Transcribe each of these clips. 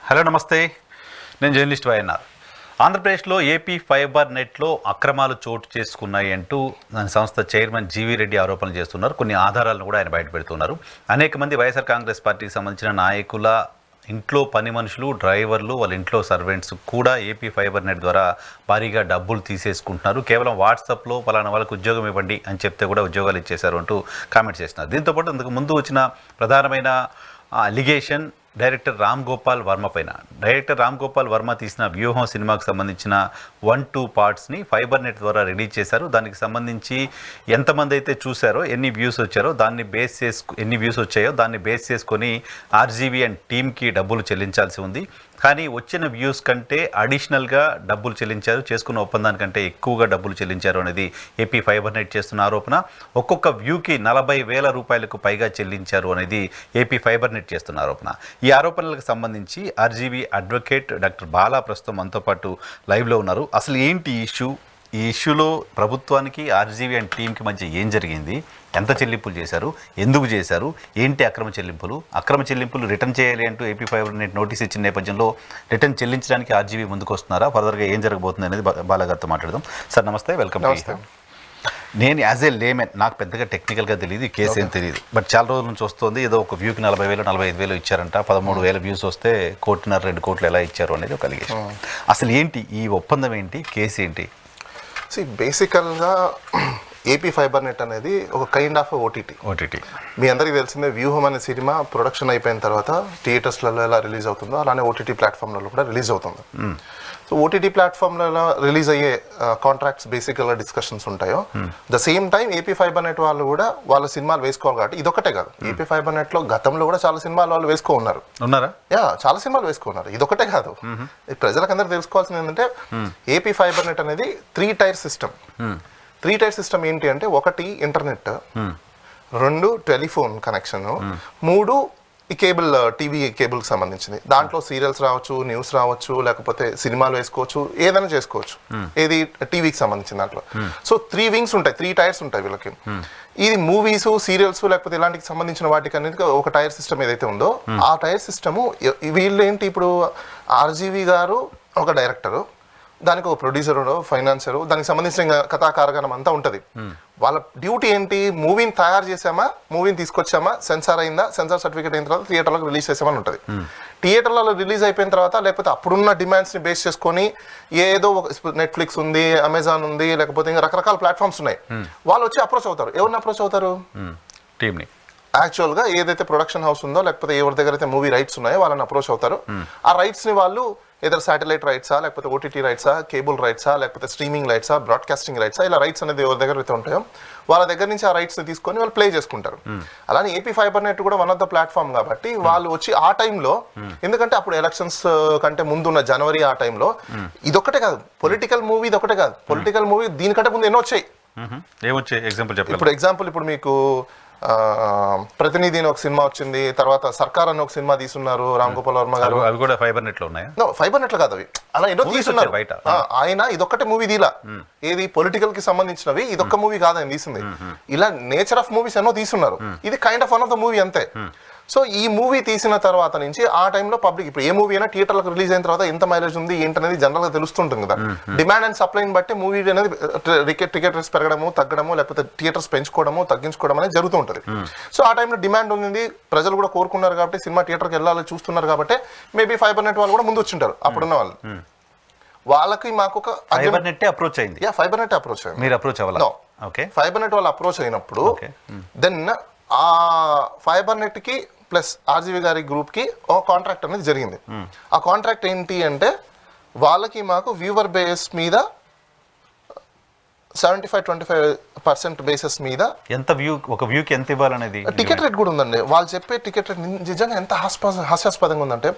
Hello నమస్తే, నేను journalist YNR. ఆంధ్రప్రదేశ్లో ఏపీ ఫైబర్ నెట్లో అక్రమాలు చోటు చేసుకున్నాయి అంటూ దాని సంస్థ చైర్మన్ జీవీ రెడ్డి ఆరోపణలు చేస్తున్నారు. కొన్ని ఆధారాలను కూడా ఆయన బయటపెడుతున్నారు. అనేక మంది వైఎస్ఆర్ కాంగ్రెస్ పార్టీకి సంబంధించిన నాయకుల ఇంట్లో పని మనుషులు, డ్రైవర్లు, వాళ్ళ ఇంట్లో సర్వెంట్స్ కూడా ఏపీ ఫైబర్ నెట్ ద్వారా భారీగా డబ్బులు తీసేసుకుంటున్నారు. కేవలం వాట్సాప్లో పలానా వాళ్ళకి ఉద్యోగం ఇవ్వండి అని చెప్తే కూడా ఉద్యోగాలు ఇచ్చేశారు అంటూ కామెంట్స్ చేస్తున్నారు. దీంతోపాటు ఇంతకు ముందు వచ్చిన ప్రధానమైన అలిగేషన్ డైరెక్టర్ రామ్ గోపాల్ వర్మ పైన. డైరెక్టర్ రామ్ గోపాల్ వర్మ తీసిన వ్యూహం సినిమాకు సంబంధించిన 1-2 పార్ట్స్ని ఫైబర్ నెట్ ద్వారా రిలీజ్ చేశారు. దానికి సంబంధించి ఎంతమంది అయితే చూశారో, ఎన్ని వ్యూస్ వచ్చాయో దాన్ని బేస్ చేసుకొని ఆర్జీవీ అండ్ టీమ్కి డబ్బులు చెల్లించాల్సి ఉంది. కానీ వచ్చిన వ్యూస్ కంటే అడిషనల్గా డబ్బులు చెల్లించారు, చేసుకున్న ఒప్పందానికంటే ఎక్కువగా డబ్బులు చెల్లించారు అనేది ఏపీ ఫైబర్ నెట్ చేస్తున్న ఆరోపణ. ఒక్కొక్క వ్యూకి 40,000 రూపాయలకు పైగా చెల్లించారు అనేది ఏపీ ఫైబర్ నెట్ చేస్తున్న ఆరోపణ. ఈ ఆరోపణలకు సంబంధించి ఆర్జీవీ అడ్వకేట్ డాక్టర్ బాలా ప్రస్తుతం మనతో పాటు లైవ్లో ఉన్నారు. అసలు ఏంటి ఈ ఇష్యూలో ప్రభుత్వానికి ఆర్జీవీ అండ్ టీంకి మధ్య ఏం జరిగింది, ఎంత చెల్లింపులు చేశారు, ఎందుకు చేశారు, ఏంటి అక్రమ చెల్లింపులు రిటర్న్ చేయాలి అంటూ ఏపీ ఫైబర్ నెట్ నోటీస్ ఇచ్చిన నేపథ్యంలో రిటర్న్ చెల్లించడానికి ఆర్జీవీ ముందుకు వస్తున్నారా, ఫర్దర్గా ఏం జరగబోతుంది అనేది బాలాగారితో మాట్లాడదాం. సార్ నమస్తే, వెల్కమ్. నేను యాజ్ ఏ లేమెన్, నాకు పెద్దగా టెక్నికల్గా తెలియదు, ఈ కేసు ఏం తెలియదు. బట్ చాలా రోజుల నుంచి వస్తుంది, ఏదో ఒక వ్యూకి 40,000 45,000 ఇచ్చారంట, 13,000 వ్యూస్ వస్తే 1.5-2 కోట్లు ఎలా ఇచ్చారు అనేది ఒక అలిగేషన్. అసలు ఏంటి ఈ ఒప్పందం, ఏంటి కేసు ఏంటి? బేసికల్గా ఏపీ ఫైబర్ నెట్ అనేది ఒక కైండ్ ఆఫ్ ఓటీటీ. మీ అందరికీ తెలిసిందే, వ్యూహం అనే సినిమా ప్రొడక్షన్ అయిపోయిన తర్వాత థియేటర్స్లలో ఎలా రిలీజ్ అవుతుందో అలానే ఓటీటీ ప్లాట్ఫామ్లలో కూడా రిలీజ్ అవుతుంది. సో ఓటీటీ ప్లాట్ఫామ్లలో రిలీజ్ అయ్యే కాంట్రాక్ట్స్ బేసికల్గా డిస్కషన్స్ ఉంటాయో, the same time AP fiber net వాళ్ళు కూడా వాళ్ళ సినిమాలు వేసుకోవాలి. కాబట్టి ఇదొకటే కాదు, ఏపీ ఫైబర్ నెట్లో గతంలో కూడా చాలా సినిమాలు వాళ్ళు ఉన్నారా? చాలా సినిమాలు వేసుకున్నారు. ఇదొకటే కాదు, ప్రజలకందరూ తెలుసుకోవాల్సింది ఏంటంటే ఏపీ ఫైబర్ నెట్ అనేది 3 టైర్ సిస్టమ్. 3 టైర్ సిస్టమ్ ఏంటి అంటే, 1 ఇంటర్నెట్, 2 టెలిఫోన్ కనెక్షన్, 3 ఈ కేబుల్, టీవీ కేబుల్కి సంబంధించింది. దాంట్లో సీరియల్స్ రావచ్చు, న్యూస్ రావచ్చు, లేకపోతే సినిమాలు వేసుకోవచ్చు, ఏదైనా చేసుకోవచ్చు. ఏది టీవీకి సంబంధించిన దాంట్లో. సో 3 వింగ్స్ ఉంటాయి, 3 టైర్స్ ఉంటాయి వీళ్ళకి. ఇది మూవీస్, సీరియల్స్ లేకపోతే ఇలాంటికి సంబంధించిన వాటికి అనేది ఒక టైర్ సిస్టమ్ ఏదైతే ఉందో, ఆ టైర్ సిస్టము వీళ్ళు ఏంటి, ఇప్పుడు ఆర్జీవీ గారు ఒక డైరెక్టరు, దానికి ఒక ప్రొడ్యూసరు, ఫైనాన్సరు, దానికి సంబంధించిన కథాకారగణం అంతా ఉంటుంది. వాళ్ళ డ్యూటీ ఏంటి, మూవీని తయారు చేసామా, మూవీని తీసుకొచ్చామా, సెన్సార్ అయిందా, సెన్సార్ సర్టిఫికేట్ అయిన తర్వాత థియేటర్లకు రిలీజ్ చేసామని ఉంటుంది. థియేటర్లలో రిలీజ్ అయిపోయిన తర్వాత లేకపోతే అప్పుడున్న డిమాండ్స్ని బేస్ చేసుకొని ఏదో నెట్ఫ్లిక్స్ ఉంది, అమెజాన్ ఉంది, లేకపోతే ఇంకా రకరకాల ప్లాట్ఫామ్స్ ఉన్నాయి, వాళ్ళు వచ్చి అప్రోచ్ అవుతారు. ఎవరిని అప్రోచ్ అవుతారు? టీమ్ని. యాక్చువల్గా ఏదైతే ప్రొడక్షన్ హౌస్ ఉందో లేకపోతే ఎవరి దగ్గర అయితే మూవీ రైట్స్ ఉన్నాయో వాళ్ళని అప్రోచ్ అవుతారు. ఆ రైట్స్ని వాళ్ళు ఏదైనా శాటిలైట్ రైట్సా, లేకపోతే ఓటీటీ రైట్సా, కేబుల్ రైట్సా, లేకపోతే స్ట్రీమింగ్ రైట్సా, బ్రాడ్కాస్టింగ్ రైట్సా, ఇలా రైట్స్ అనేది ఎవరి దగ్గర అయితే ఉంటాయో వాళ్ళ దగ్గర నుంచి ఆ రైట్స్ని తీసుకొని వాళ్ళు ప్లే చేసుకుంటారు. అలానే ఏపీ ఫైబర్ నెట్ కూడా వన్ ఆఫ్ ద ప్లాట్ఫామ్ కాబట్టి వాళ్ళు వచ్చి ఆ టైంలో, ఎందుకంటే అప్పుడు ఎలక్షన్స్ కంటే ముందున్న జనవరి ఆ టైంలో, ఇదొక్కటే కాదు పొలిటికల్ మూవీ, ఇదొక్కటే కాదు పొలిటికల్ మూవీ, దీనికంటే ముందు ఎన్నో వచ్చాయి. ఇప్పుడు మీకు ప్రతినిధి అని ఒక సినిమా వచ్చింది, తర్వాత సర్కార్ అని ఒక సినిమా తీసున్నారు రామ్ గోపాల్ వర్మ గారు. అవి కూడా ఫైబర్ నెట్ లో ఉన్నాయా? ఫైబర్ నెట్ లో కాదు, అవి అలా ఎన్నో తీసున్నారు బయట. ఆయన ఇదొక్కటే మూవీ తీలా, ఏది పొలిటికల్ కి సంబంధించినవి, ఇదొక్క మూవీ కాదు ఆయన తీసింది. ఇలా నేచర్ ఆఫ్ మూవీస్ ఎన్నో తీసున్నారు, ఇది kind of one of the movie అంతే. సో ఈ మూవీ తీసిన తర్వాత నుంచి ఆ టైంలో పబ్లిక్, ఇప్పుడు ఏ మూవీ అయినా థియేటర్లకు రిలీజ్ అయిన తర్వాత ఎంత మైలేజ్ ఉంది ఏంటనేది జనరల్ గా తెలుస్తుంటుంది కదా. డిమాండ్ అండ్ సప్లైని బట్టి మూవీ అనేది టికెట్ రేట్స్ పెరగడము, తగ్గడము, లేకపోతే థియేటర్స్ పెంచుకోవడము, తగ్గించుకోవడం అనేది జరుగుతూ ఉంటుంది. సో ఆ టైంలో డిమాండ్ ఉంది, ప్రజలు కూడా కోరుకున్నారు కాబట్టి, సినిమా థియేటర్కి వెళ్ళాలి చూస్తున్నారు కాబట్టి మేబీ ఫైబర్ నెట్ వాళ్ళు కూడా ముందు వచ్చింటారు. అప్పుడున్న వాళ్ళు, వాళ్ళకి మాకు ఒక ఫైబర్ నెట్ అప్రోచ్ అయింది. ఫైబర్ నెట్ అప్రోచ్ అయింది. మీరు అప్రోచ్ అవ్వాలి. ఓకే, ఫైబర్ నెట్ వాళ్ళు అప్రోచ్ అయినప్పుడు దెన్ ఆ ఫైబర్ నెట్ కి ప్లస్ ఆర్జీవీ గారి గ్రూప్కి ఒక కాంట్రాక్ట్ అనేది జరిగింది. ఆ కాంట్రాక్ట్ ఏంటి అంటే, వాళ్ళకి మాకు వ్యూవర్ బేస్ మీద 75-25% బేసిస్ మీద ఎంత వ్యూ, ఒక వ్యూకి ఎంత ఇవ్వాలనేది టికెట్ రేట్ కూడా ఉందండి. వాళ్ళు చెప్పే టికెట్ రేట్ నిజంగా ఎంత హాస్యాస్పదంగా ఉందంటే,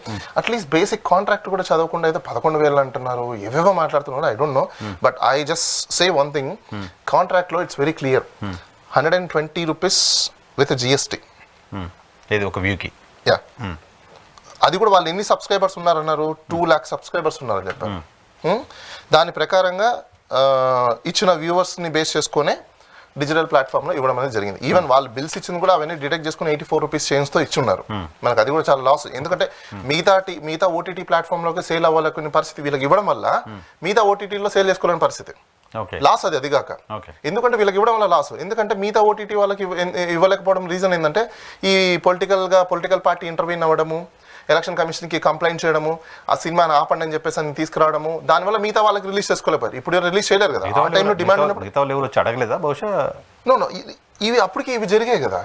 అట్లీస్ట్ బేసిక్ కాంట్రాక్ట్ కూడా చదవకుండా అయితే 11,000 అంటున్నారు, ఏవేవో మాట్లాడుతున్నారు. I don't know, but I just say one thing, కాంట్రాక్ట్లో it's very clear, 120 rupees with GST. ఇది ఒక వ్యూకి. అది కూడా వాళ్ళు ఎన్ని సబ్స్క్రైబర్స్ ఉన్నారన్నారు, 2 lakh సబ్స్క్రైబర్స్ ఉన్నారని చెప్పారు. దాని ప్రకారంగా ఇచ్చిన వ్యూవర్స్ని బేస్ చేసుకునే డిజిటల్ ప్లాట్ఫామ్ లో ఇవ్వడం అనేది జరిగింది. ఈవెన్ వాళ్ళు బిల్స్ ఇచ్చింది కూడా అవన్నీ డిటెక్ట్ చేసుకుని 84 రూపీస్ చేంజ్ తో ఇచ్చున్నారు. మనకు అది కూడా చాలా లాస్, ఎందుకంటే మిగతా ఓటీటీ ప్లాట్ఫామ్ లోకి సేల్ అవ్వాలనుకునే పరిస్థితి వీళ్ళకి ఇవ్వడం వల్ల మిగతా ఓటీటీలో సేల్ చేసుకోలేని పరిస్థితి, లాస్ అది కాక. ఎందుకంటే వీళ్ళకి ఇవ్వడం వల్ల లాస్, ఎందుకంటే మిగతా ఓటీటీ వాళ్ళకి ఇవ్వలేకపోవడం రీజన్ ఏంటంటే ఈ పొలిటికల్ పార్టీ ఇంటర్వ్యూన్ అవ్వడము, ఎలక్షన్ కమిషన్కి కంప్లైంట్ చేయడము, ఆ సినిమాని ఆపండి అని చెప్పేసి అని తీసుకురావడము, దానివల్ల మిగతా వాళ్ళకి రిలీజ్ చేసుకోలేపారు. ఇప్పుడు రిలీజ్ చేయలేరు కదా, ఆ టైంలో డిమాండ్ అడగలేదా బహుశా? నో ఇవి అప్పటికి ఇవి జరిగాయి కదా.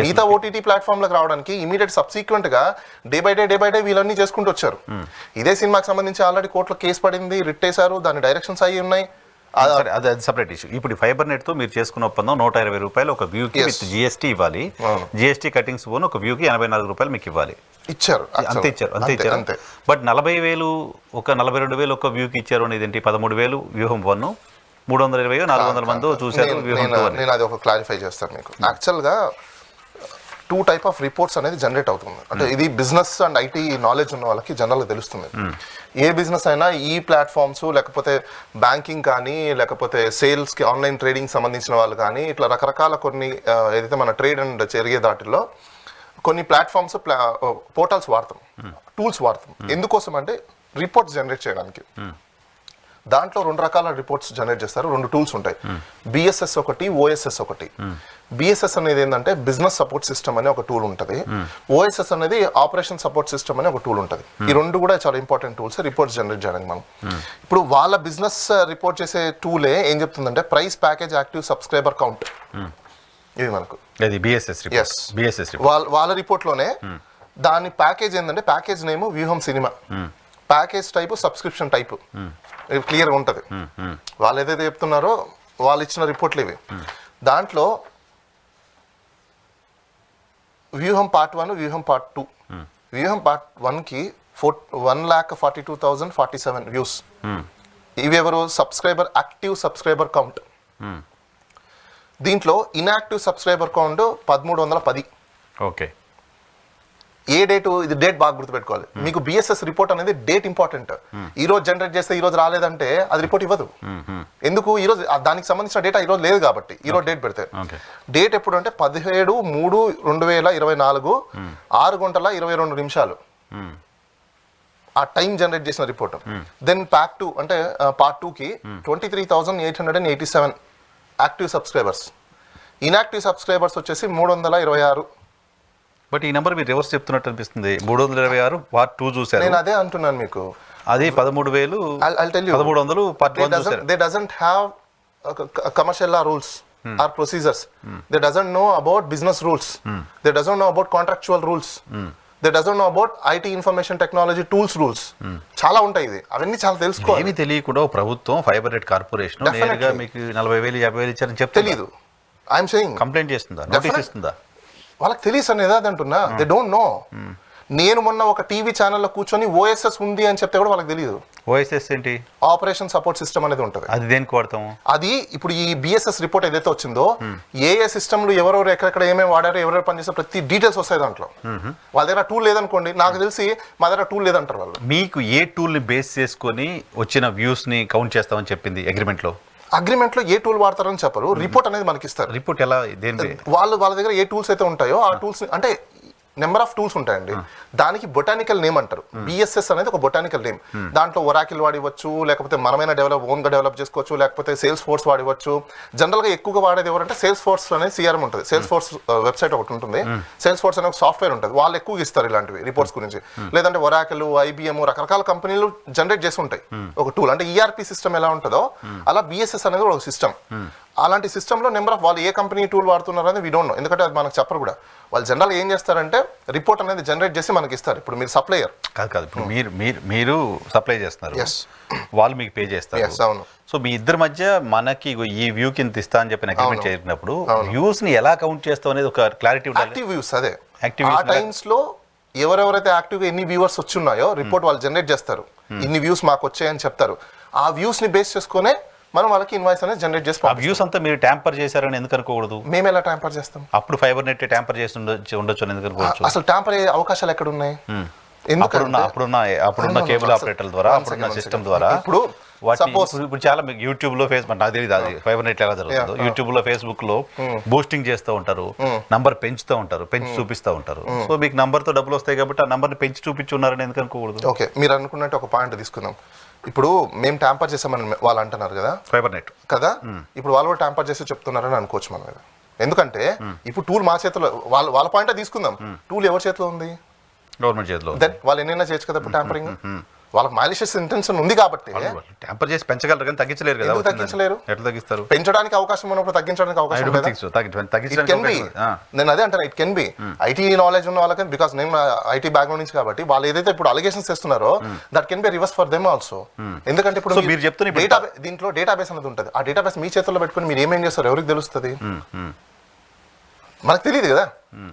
మిగతా ఓటీటీ ప్లాట్ఫామ్లకు రావడానికి ఇమీడియట్ సబ్సిక్వెంట్ గా డే బై డే వీళ్ళన్నీ చేసుకుంటూ వచ్చారు. ఇదే సినిమాకి సంబంధించి ఆల్రెడీ కోర్టులో కేసు పడింది, రిట్ వేశారు, దాని డైరెక్షన్స్ అయ్యి ఉన్నాయి. అది సపరేట్ ఇష్యూ. ఇప్పుడు ఫైబర్ నెట్ తో మీరు చేసుకున్న ఒప్పందం 120 రూపాయలు ఒక వ్యూకి విత్ జిఎస్టీ ఇవ్వాలి. జిఎస్టీ కటింగ్స్ పోను ఒక వ్యూకి 84 రూపాయలు మీకు ఇవ్వాలి. ఇచ్చారు, అంతే ఇచ్చారు. బట్ 40,000 ఒక 42,000 ఒక వ్యూకి ఇచ్చారు అనేది ఏంటి? 13,000 వ్యూహం 1, 320 400 మంది చూశారు వ్యూహం 2. నేను అది ఒక క్లారిఫై చేస్తాను మీకు. యాక్చువల్గా 2 టైప్ ఆఫ్ రిపోర్ట్స్ అనేది జనరేట్ అవుతుంది. అంటే ఇది బిజినెస్ అండ్ ఐటీ నాలెడ్జ్ ఉన్న వాళ్ళకి జనరల్గా తెలుస్తుంది. ఏ బిజినెస్ అయినా ఈ ప్లాట్ఫామ్స్, లేకపోతే బ్యాంకింగ్ కానీ, లేకపోతే సేల్స్కి ఆన్లైన్ ట్రేడింగ్ సంబంధించిన వాళ్ళు కానీ, ఇట్లా రకరకాల కొన్ని ఏదైతే మన ట్రేడ్ అండ్ జరిగే దాటిలో కొన్ని ప్లాట్ఫామ్స్ పోర్టల్స్ వాడతాం, టూల్స్ వాడతాం. ఎందుకోసం అంటే రిపోర్ట్స్ జనరేట్ చేయడానికి. దాంట్లో 2 రకాల రిపోర్ట్స్ జనరేట్ చేస్తారు. 2 టూల్స్ ఉంటాయి, బిఎస్ఎస్ ఒకటి, ఓఎస్ఎస్ ఒకటి. బిఎస్ఎస్ అనేది ఏంటంటే బిజినెస్ సపోర్ట్ సిస్టమ్ అనే ఒక టూల్ ఉంటుంది. ఓఎస్ఎస్ అనేది ఆపరేషన్ సపోర్ట్ సిస్టమ్ అనే ఒక టూల్ ఉంటుంది. ఈ 2 కూడా చాలా ఇంపార్టెంట్ టూల్స్ రిపోర్ట్స్ జనరేట్ చేయడానికి. మనం ఇప్పుడు వాళ్ళ బిజినెస్ రిపోర్ట్ చేసే టూలే ఏం చెప్తుందంటే price, package, active subscriber count, ఇవి మనకు వాళ్ళ రిపోర్ట్ లోనే. దాని ప్యాకేజ్ ఏంటంటే ప్యాకేజ్ నేమ్ వ్యూహం cinema, package type subscription type, క్లియర్గా ఉంటుంది. వాళ్ళు ఏదైతే చెప్తున్నారో వాళ్ళు ఇచ్చిన రిపోర్ట్లు ఇవి. దాంట్లో వ్యూహం పార్ట్ 1, వ్యూహం పార్ట్ 2. వ్యూహం పార్ట్ 1కి 1,42,047 వ్యూస్. ఇవి ఎవరు? Subscriber, active subscriber count. దీంట్లో ఇన్యాక్టివ్ సబ్స్క్రైబర్ కౌంట్ 1310. ఓకే. ఏ డేటు? ఇది డేట్ బాగా గుర్తుపెట్టుకోవాలి. మీకు బిఎస్ఎస్ రిపోర్ట్ అనేది డేట్ ఇంపార్టెంట్. ఈ రోజు జనరేట్ చేస్తే ఈ రోజు రాలేదంటే అది రిపోర్ట్ ఇవ్వదు. ఎందుకు? ఈ రోజు దానికి సంబంధించిన డేటా ఈ రోజు లేదు కాబట్టి ఈ రోజు డేట్ పెడతారు. డేట్ ఎప్పుడు అంటే 17/3/2024 6:22 ఆ టైం జనరేట్ చేసిన రిపోర్ట్. దెన్ పార్ట్ 2 అంటే పార్ట్ 2కి 23,887 యాక్టివ్ సబ్స్క్రైబర్స్. ఇన్యాక్టివ్ సబ్స్క్రైబర్స్ వచ్చేసి 326. బట్ ఈ నెంబర్ మీరు రివర్స్ చెప్తున్నట్టు అనిపిస్తుంది. 326 పార్ట్ 2 చూసారు. నేను అదే అంటున్నాను మీకు. అది 13,000 1300 పార్ట్ 1 చూసారు. They doesn't have commercial law rules or procedures. They doesn't know about business rules. They doesn't know about contractual rules. They doesn't know about IT information technology tools rules. చాలా ఉంటాయి. ఇది అవన్నీ చాలా తెలుసుకోవాలి. ఏమీ తెలియకుండా ప్రభుత్వం ఫైబర్ నెట్ కార్పొరేషన్ నేరుగా మీకు 40,000 50,000 ఇచ్చారని చెప్తే తెలియదు. ఐఎమ్ సేయింగ్ కంప్లైంట్ చేస్తుందా, నోటీస్ ఇస్తుందా? వాళ్ళకి తెలియదు అనేది అది అంటున్నా. They don't know. నేను మొన్న ఒక టీవీ ఛానల్లో కూర్చొని ఓఎస్ఎస్ ఉంది అని చెప్తే కూడా వాళ్ళకి తెలియదు. ఓఎస్ఎస్ ఏంటి? ఆపరేషన్ సపోర్ట్ సిస్టమ్ అనేది ఉంటుంది. అది దేనికి వాడతాము? అది ఇప్పుడు ఈ బిఎస్ఎస్ రిపోర్ట్ ఏదైతే వచ్చిందో ఏ సిస్టమ్లు ఎవరెవరు ఎక్కడెక్కడ ఏమేమి వాడారు, ఎవరెవరు పనిచేస్తారు, ప్రతి డీటెయిల్స్ వస్తాయి దాంట్లో. వాళ్ళ దగ్గర టూల్ లేదనుకోండి, నాకు తెలిసి మా దగ్గర టూల్ లేదంటారు వాళ్ళు. మీకు ఏ టూల్ని బేస్ చేసుకొని వచ్చిన వ్యూస్ని కౌంట్ చేస్తామని చెప్పింది అగ్రిమెంట్లో? అగ్రిమెంట్లో ఏ టూల్ వాడతారని చెప్పరు. రిపోర్ట్ అనేది మనకి ఇస్తారు. రిపోర్ట్ ఎలా? దేని వాళ్ళ దగ్గర ఏ టూల్స్ అయితే ఉంటాయో ఆ టూల్స్ అంటే నెంబర్ ఆఫ్ టూల్స్ ఉంటాయండి. దానికి బొటానికల్ నేమ్ అంటారు. బిఎస్ఎస్ అనేది ఒక బొటానికల్ నేమ్. దాంట్లో ఒరాకిల్ వాడివచ్చు, లేకపోతే మనమైనా ఓన్గా డెవలప్ చేసుకోవచ్చు, లేకపోతే సేల్స్ ఫోర్స్ వాడివచ్చు. జనరల్గా ఎక్కువగా వాడేది ఎవరంటే సేల్స్ ఫోర్స్ అనేది సిఆర్ఎం ఉంటుంది. సేల్స్ ఫోర్స్ వెబ్సైట్ ఒకటి ఉంటుంది. సేల్స్ ఫోర్స్ అనే ఒక సాఫ్ట్వేర్ ఉంటుంది. వాళ్ళు ఎక్కువగా ఇస్తారు ఇలాంటివి రిపోర్ట్స్ గురించి. లేదంటే ఒరాకిల్, ఐబిఎం రకరకాల కంపెనీలు జనరేట్ చేసి ఉంటాయి ఒక టూల్. అంటే ఈఆర్పి సిస్టమ్ ఎలా ఉంటుందో అలా బిఎస్ఎస్ అనేది ఒక సిస్టమ్. అలాంటి సిస్టంలో నెంబర్ ఆఫ్ వాళ్ళు ఏ కంపెనీ టూల్ వాడుతున్నారు అనేది వీ డోంట్ నో. ఎందుకంటే అది మనకు చెప్పరు కూడా. వాళ్ళు జనరల్ ఏం చేస్తారంటే రిపోర్ట్ అనేది జనరేట్ చేసి మనకి ఇస్తారు. ఇప్పుడు మీరు సప్లయర్ కాదు, ఇప్పుడు మీరు సప్లై చేస్తున్నారు, వాళ్ళు మీకు పే చేస్తారు. అవును. సో మీ ఇద్దరి మధ్య మనకి ఈ వ్యూ కింద ఇస్తా అని చెప్పి అగ్రిమెంట్ చేసినప్పుడు వ్యూస్ ని ఎలా కౌంట్ చేస్తాం అనేది ఒక క్లారిటీ ఉంటుంది. యాక్టివ్ వ్యూస్ అదే ఆ టైమ్స్ లో ఎవరెవరైతే యాక్టివ్గా ఎన్ని వ్యూవర్స్ వచ్చి ఉన్నాయో రిపోర్ట్ వాళ్ళు జనరేట్ చేస్తారు. ఇన్ని వ్యూస్ మాకు వచ్చాయని చెప్తారు. ఆ వ్యూస్ ని బేస్ చేసుకునే మనం వాళ్ళకి ఇన్వాయిస్ అనేది జనరేట్ చేసి ఆ వ్యూస్ అంతా మీరు ట్యాంపర్ చేశారని ఎందుకు అనుకోకూడదు? మేము ఎలా ట్యాంపర్ చేస్తాం? అప్పుడు ఫైబర్ నెట్ ట్యాంపర్ చేసి ఉండొచ్చు అని ఎందుకు అనుకోవచ్చు? అసలు ట్యాంపర్ అయ్యే అవకాశాలు ఎక్కడ ఉన్నాయి? అప్పుడున్న కేబుల్ ఆపరేటర్ల ద్వారా, అప్పుడున్న సిస్టమ్ ద్వారా. ఇప్పుడు సపోజ్ ఇప్పుడు చాలా మీకు యూట్యూబ్ లో ఫేస్బుక్ నాకు తెలియదు అది ఫైబర్ నెట్ ఎలా జరుగుతుందో యూట్యూబ్ లో ఫేస్బుక్ లో బూస్టింగ్ చేస్తూ ఉంటారు, నంబర్ పెంచుతూ ఉంటారు, పెంచి చూపిస్తూ ఉంటారు. సో మీకు నంబర్ తో డబ్బులు వస్తాయి కాబట్టి ఆ నంబర్ ని పెంచి చూపించున్నారని ఎందుకు అనుకోకూడదు? ఓకే, మీరు అనుకున్నట్టు ఒక పాయింట్ తీసుకుందాం. ఇప్పుడు మేము ట్యాంపర్ చేసామని వాళ్ళు అంటున్నారు కదా ఫైబర్ నెట్ కదా, ఇప్పుడు వాళ్ళు కూడా ట్యాంపర్ చేసి చెప్తున్నారని అనుకోవచ్చు మనం కదా. ఎందుకంటే ఇప్పుడు టూల్ మా చేతిలో, వాళ్ళ పాయింట్ తీసుకుందాం, టూల్ ఎవరి చేతిలో ఉంది? గవర్నమెంట్ చేతిలో. దెన్ వాళ్ళు ఎన్నైనా చేయొచ్చు కదా ఇప్పుడు ట్యాంపరింగ్. వాళ్ళకి మాలిషియస్ ఇంటెన్షన్ ఉంది కాబట్టి ట్యాంపర్ చేసి పెంచగలరు కానీ తగ్గించలేరు కదా. ఎందుకు తగ్గించలేరు? ఎట్లా తగ్గిస్తారు? పెంచడానికి అవకాశం ఉన్నప్పుడు తగ్గించడానికి అవకాశం లేదా? It can be. నేను అదే అంటాను, it can be. IT knowledge ఉన్న వాళ్ళకి, బికాస్ నేను ఐటీ బ్యాక్గ్రౌండ్ నుంచి కాబట్టి వాళ్ళు ఏదైతే ఇప్పుడు అలిగేషన్స్ చేస్తున్నారో that can be reverse for them also. ఎందుకంటే ఇప్పుడు మీరు చెప్తున్న దీంట్లో డేటాబేస్ అనేది ఉంటుంది. ఆ డేటాబేస్ మీ చేతుల్లో పెట్టుకుని మీరు ఏమేం చేస్తారు ఎవరికి తెలుస్తుంది? మనకు తెలియదు కదా.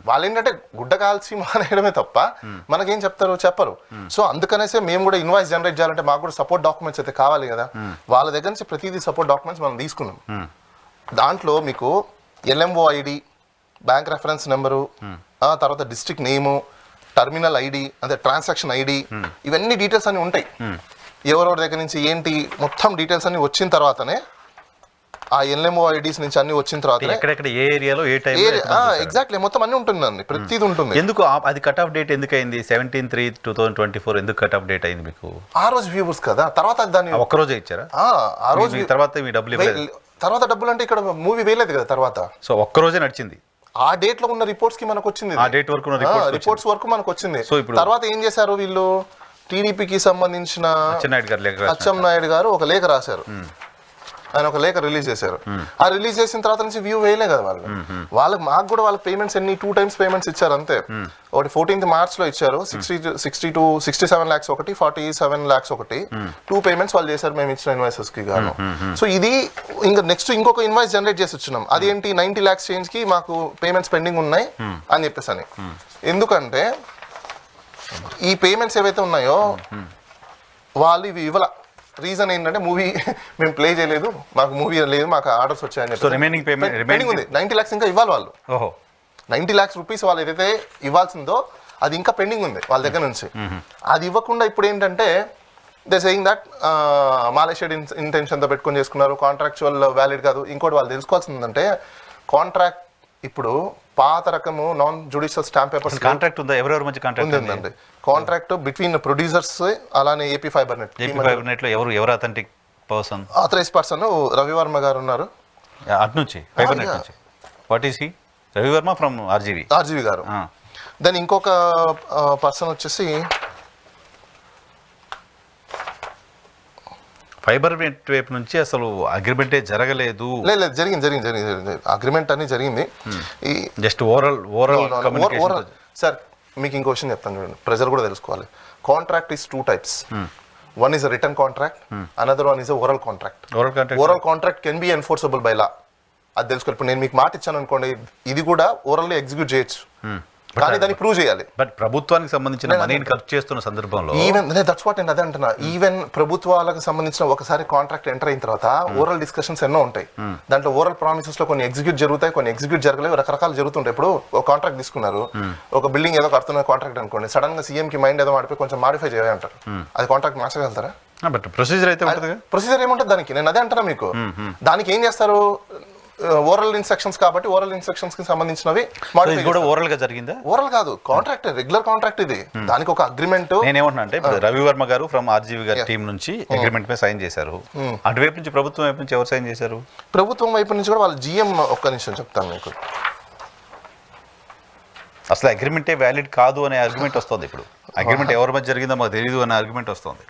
వాళ్ళు ఏంటంటే గుడ్డ కాల్చి మానేయడమే తప్ప మనకేం చెప్తారు? చెప్పరు. సో అందుకనేసే మేము కూడా ఇన్వాయిస్ జనరేట్ చేయాలంటే మాకు కూడా సపోర్ట్ డాక్యుమెంట్స్ అయితే కావాలి కదా. వాళ్ళ దగ్గర నుంచి ప్రతిదీ సపోర్ట్ డాక్యుమెంట్స్ మనం తీసుకున్నాం. దాంట్లో మీకు LMO ID, bank reference number, తర్వాత డిస్ట్రిక్ట్ నేము, టర్మినల్ ఐడి, అంటే ట్రాన్సాక్షన్ ఐడి, ఇవన్నీ డీటెయిల్స్ అన్ని ఉంటాయి. ఎవరెవరి దగ్గర నుంచి ఏంటి మొత్తం డీటెయిల్స్ అన్ని వచ్చిన తర్వాతనే, ఆ LMO ఐడీస్ నుంచి అన్ని వచ్చిన తర్వాత ఎక్కడెక్కడ ఏ ఏరియాలో ఏ టైం ఎగ్జాక్ట్లీ మొత్తం అన్ని ఉంటుందండి, ప్రతిదీ ఉంటుంది. ఎందుకు అది కట్ ఆఫ్ డేట్ ఎందుకు అయింది? 17/3/2024 ఎందుకు కట్ ఆఫ్ డేట్ అయింది మీకు? ఆ రోజు వ్యూవర్స్ కదా, తర్వాత దాన్ని ఒక్క రోజే ఇచ్చారా? ఆ రోజు తర్వాత మీ డబ్బులు ఇవ్వలేదు. తర్వాత డబ్బులు అంటే ఇక్కడ మూవీ వేయలేదు కదా తర్వాత. సో ఒక్క రోజే నడిచింది. ఆ డేట్ లో ఉన్న రిపోర్ట్స్ కి మనకు వచ్చింది, ఆ డేట్ వరకు రిపోర్ట్స్ వరకు మనకు వచ్చింది. సో ఇప్పుడు తర్వాత ఏం చేశారు వీళ్ళు, టీడీపీకి సంబంధించిన అచ్చెన్నాయుడు గారు ఒక లేఖ రాశారు. ఆయన ఒక లేఖ రిలీజ్ చేశారు. ఆ రిలీజ్ చేసిన తర్వాత నుంచి వ్యూ వేయలే కదా వాళ్ళకి. మాకు కూడా వాళ్ళకి పేమెంట్స్ 2 times పేమెంట్స్ ఇచ్చారు అంతే. ఒకటి 14th March లో ఇచ్చారు 67 lakhs ఒకటి, 47 lakhs ఒకటి, 2 payments వాళ్ళు చేశారు మేము ఇచ్చిన ఇన్వాయిసెస్ కి గాను. సో ఇది ఇంకా నెక్స్ట్ ఇంకొక ఇన్వాయిస్ జనరేట్ చేసి వచ్చినాం. అదేంటి 90 lakhs చేంజ్ కి మాకు పేమెంట్స్ పెండింగ్ ఉన్నాయి అని చెప్పేసి అని. ఎందుకంటే ఈ పేమెంట్స్ ఏవైతే ఉన్నాయో వాళ్ళు ఇవి ఇవ్వాల. రీజన్ ఏంటంటే మూవీ మేము ప్లే చేయలేదు, మాకు మూవీ లేదు, మాకు ఆర్డర్స్ వచ్చాయని చెప్పి పెండింగ్ ఉంది. 90 lakhs ఇంకా ఇవ్వాలి వాళ్ళు. 90 lakhs rupees వాళ్ళు ఏదైతే ఇవ్వాల్సిందో అది ఇంకా పెండింగ్ ఉంది వాళ్ళ దగ్గర నుంచి. అది ఇవ్వకుండా ఇప్పుడు ఏంటంటే దే సేయింగ్ దట్ మాలేషియడ్ ఇంటెన్షన్తో పెట్టుకొని చేసుకున్నారు, కాంట్రాక్చువల్ వ్యాలిడ్ కాదు. ఇంకోటి వాళ్ళు తెలుసుకోవాల్సింది ఏంటంటే కాంట్రాక్ట్ ఇప్పుడు పాత రకము non judicial stamp papers contract ఉందా? ఎవరెవరి మధ్య కాంట్రాక్ట్ ఉందండి? కాంట్రాక్ట్ బిట్వీన్ ప్రొడ్యూసర్స్ అలానే ఏపీ ఫైబర్ నెట్ లో ఎవరు authentic person? Authorise person Ravivarma garu ఉన్నారు అటు నుంచి ఫైబర్ నెట్ నుంచి. What is he? Ravivarma from RGV garu. Then ఇంకొక పర్సన్ వచ్చేసి ఫైబర్ నెట్ వైపు నుంచి అసలు అగ్రిమెంటే జరగలేదు. లేదు జరిగింది అగ్రిమెంట్ అని జరిగింది. జస్ట్ ఓరల్ సార్ మీకు ఇంకో విషయం చెప్తాను చూడండి, ప్రజలు కూడా తెలుసుకోవాలి. Contract is 2 types. One is a written contract, another one is a oral contract. Oral contract can be enforceable by law. అది తెలుసుకోవాలి. ఇప్పుడు నేను మీకు మాట ఇచ్చాను అనుకోండి, ఇది కూడా ఓరల్లీ ఎగ్జిక్యూట్ చేయొచ్చు, కానీ దాన్ని ప్రూవ్ చేయాలి. బట్ ప్రభుత్వానికి సంబంధించిన మనీని ఖర్చు చేస్తున్న సందర్భంలో ఈవెన్ దట్స్ వాట్ నేను అదే అంటున్నా. ఈవెన్ ప్రభుత్వాలకు సంబంధించిన ఒకసారి కాంట్రాక్ట్ ఎంటర్ అయిన తర్వాత ఓరల్ డిస్కషన్స్ ఎన్నో ఉంటాయి. దాంట్లో ఓరల్ ప్రామిసెస్ లో కొన్ని ఎగ్జిక్యూట్ జరుగుతాయి, కొన్ని ఎగ్జిక్యూట్ జరగలేవు, రకరకాలు జరుగుతుంటాయి. ఇప్పుడు ఒక కాంట్రాక్ట్ తీసుకున్నారు, ఒక బిల్డింగ్ ఏదో కడుతున్న కాంట్రాక్ట్ అనుకోండి, సడన్ గా సీఎం కి మైండ్ ఏదో మాడిపోయి కొంచెం మాడిఫై చేయాలంటారు, అది కాంట్రాక్ట్ మార్చగలుగుతారా? బట్ ప్రొసీజర్ అయితే ఉంటుంది. ప్రొసీజర్ ఏముంటుంది దానికి? నేను అదే అంటున్నా మీకు. దానికి ఏం చేస్తారు? ఓరల్ ఇన్స్ట్రక్షన్స్ కాబట్టి ఓరల్ ఇన్స్ట్రక్షన్స్ కి సంబంధించినవి ఓరల్ గా జరిగిందా? ఓరల్ కాదు, కాంట్రాక్ట్, రెగ్యులర్ కాంట్రాక్ట్ ఇది. దానికి ఒక అగ్రిమెంట్. నేనేమంటున్నా అంటే రవివర్మ గారు ఫ్రమ్ ఆర్జీవి గారి టీం నుంచి అగ్రిమెంట్ మీద సైన్ చేశారు. అటువైపు నుంచి ప్రభుత్వం వైపు నుంచి ఎవరు సైన్ చేశారు? ప్రభుత్వం వైపు నుంచి కూడా వాళ్ళ GM. ఒక్క నిమిషం చెప్తాను మీకు. అసలు అగ్రిమెంటే వ్యాలిడ్ కాదు అనే ఆర్గ్యుమెంట్ వస్తుంది. ఇప్పుడు అగ్రిమెంట్ ఎవరి మధ్య జరిగిందో మాకు తెలియదు అనే ఆర్గ్యుమెంట్ వస్తుంది.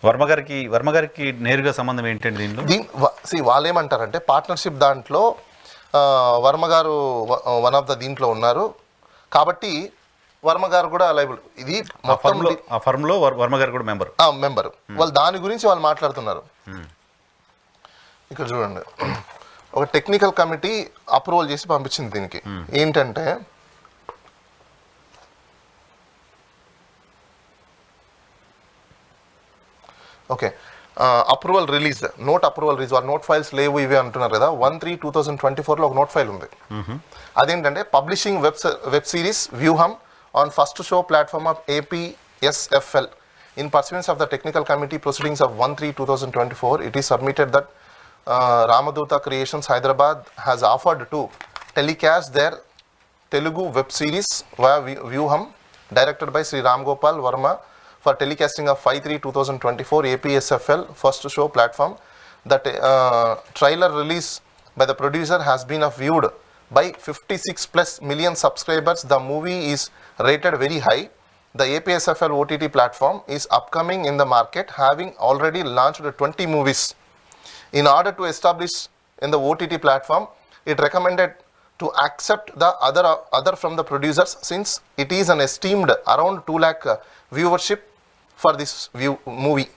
వర్మ గారికి నేరుగా సంబంధం ఏంటండి దీంట్లో? వాళ్ళు ఏమంటారంటే పార్ట్నర్షిప్ దాంట్లో వర్మ గారు వన్ ఆఫ్ ద దీంట్లో ఉన్నారు కాబట్టి వర్మ గారు కూడా లైబుల్. ఇది ఆ ఫర్మ్ లో వర్మ గారు కూడా మెంబర్. వాళ్ళు దాని గురించి వాళ్ళు మాట్లాడుతున్నారు. ఇక్కడ చూడండి, ఒక టెక్నికల్ కమిటీ అప్రూవల్ చేసి పంపించింది దీనికి. ఏంటంటే okay, approval release, approval release, వాళ్ళ నోట్ ఫైల్స్ లేవు ఇవి అంటున్నారు కదా. 1/3/2024 లో ఒక నోట్ ఫైల్ ఉంది. అదేంటంటే పబ్లిషింగ్ వెబ్ సిరీస్ వ్యూహం on first show platform of APSFL. In pursuance of the technical committee proceedings of 1/3/2024, it is submitted that Ramaduta Creations Hyderabad has offered to telecast their Telugu web series via Vyuham, directed by Sri Ram Gopal Verma, for telecasting of 5/3/2024 APSFL first show platform. The trailer release by the producer has been viewed by 56+ million subscribers. The movie is rated very high. The APSFL OTT platform is upcoming in the market, having already launched 20 movies. In order to establish in the OTT platform, it recommended to accept the other from the producers, since it is an esteemed around 2 lakh viewership for this movie.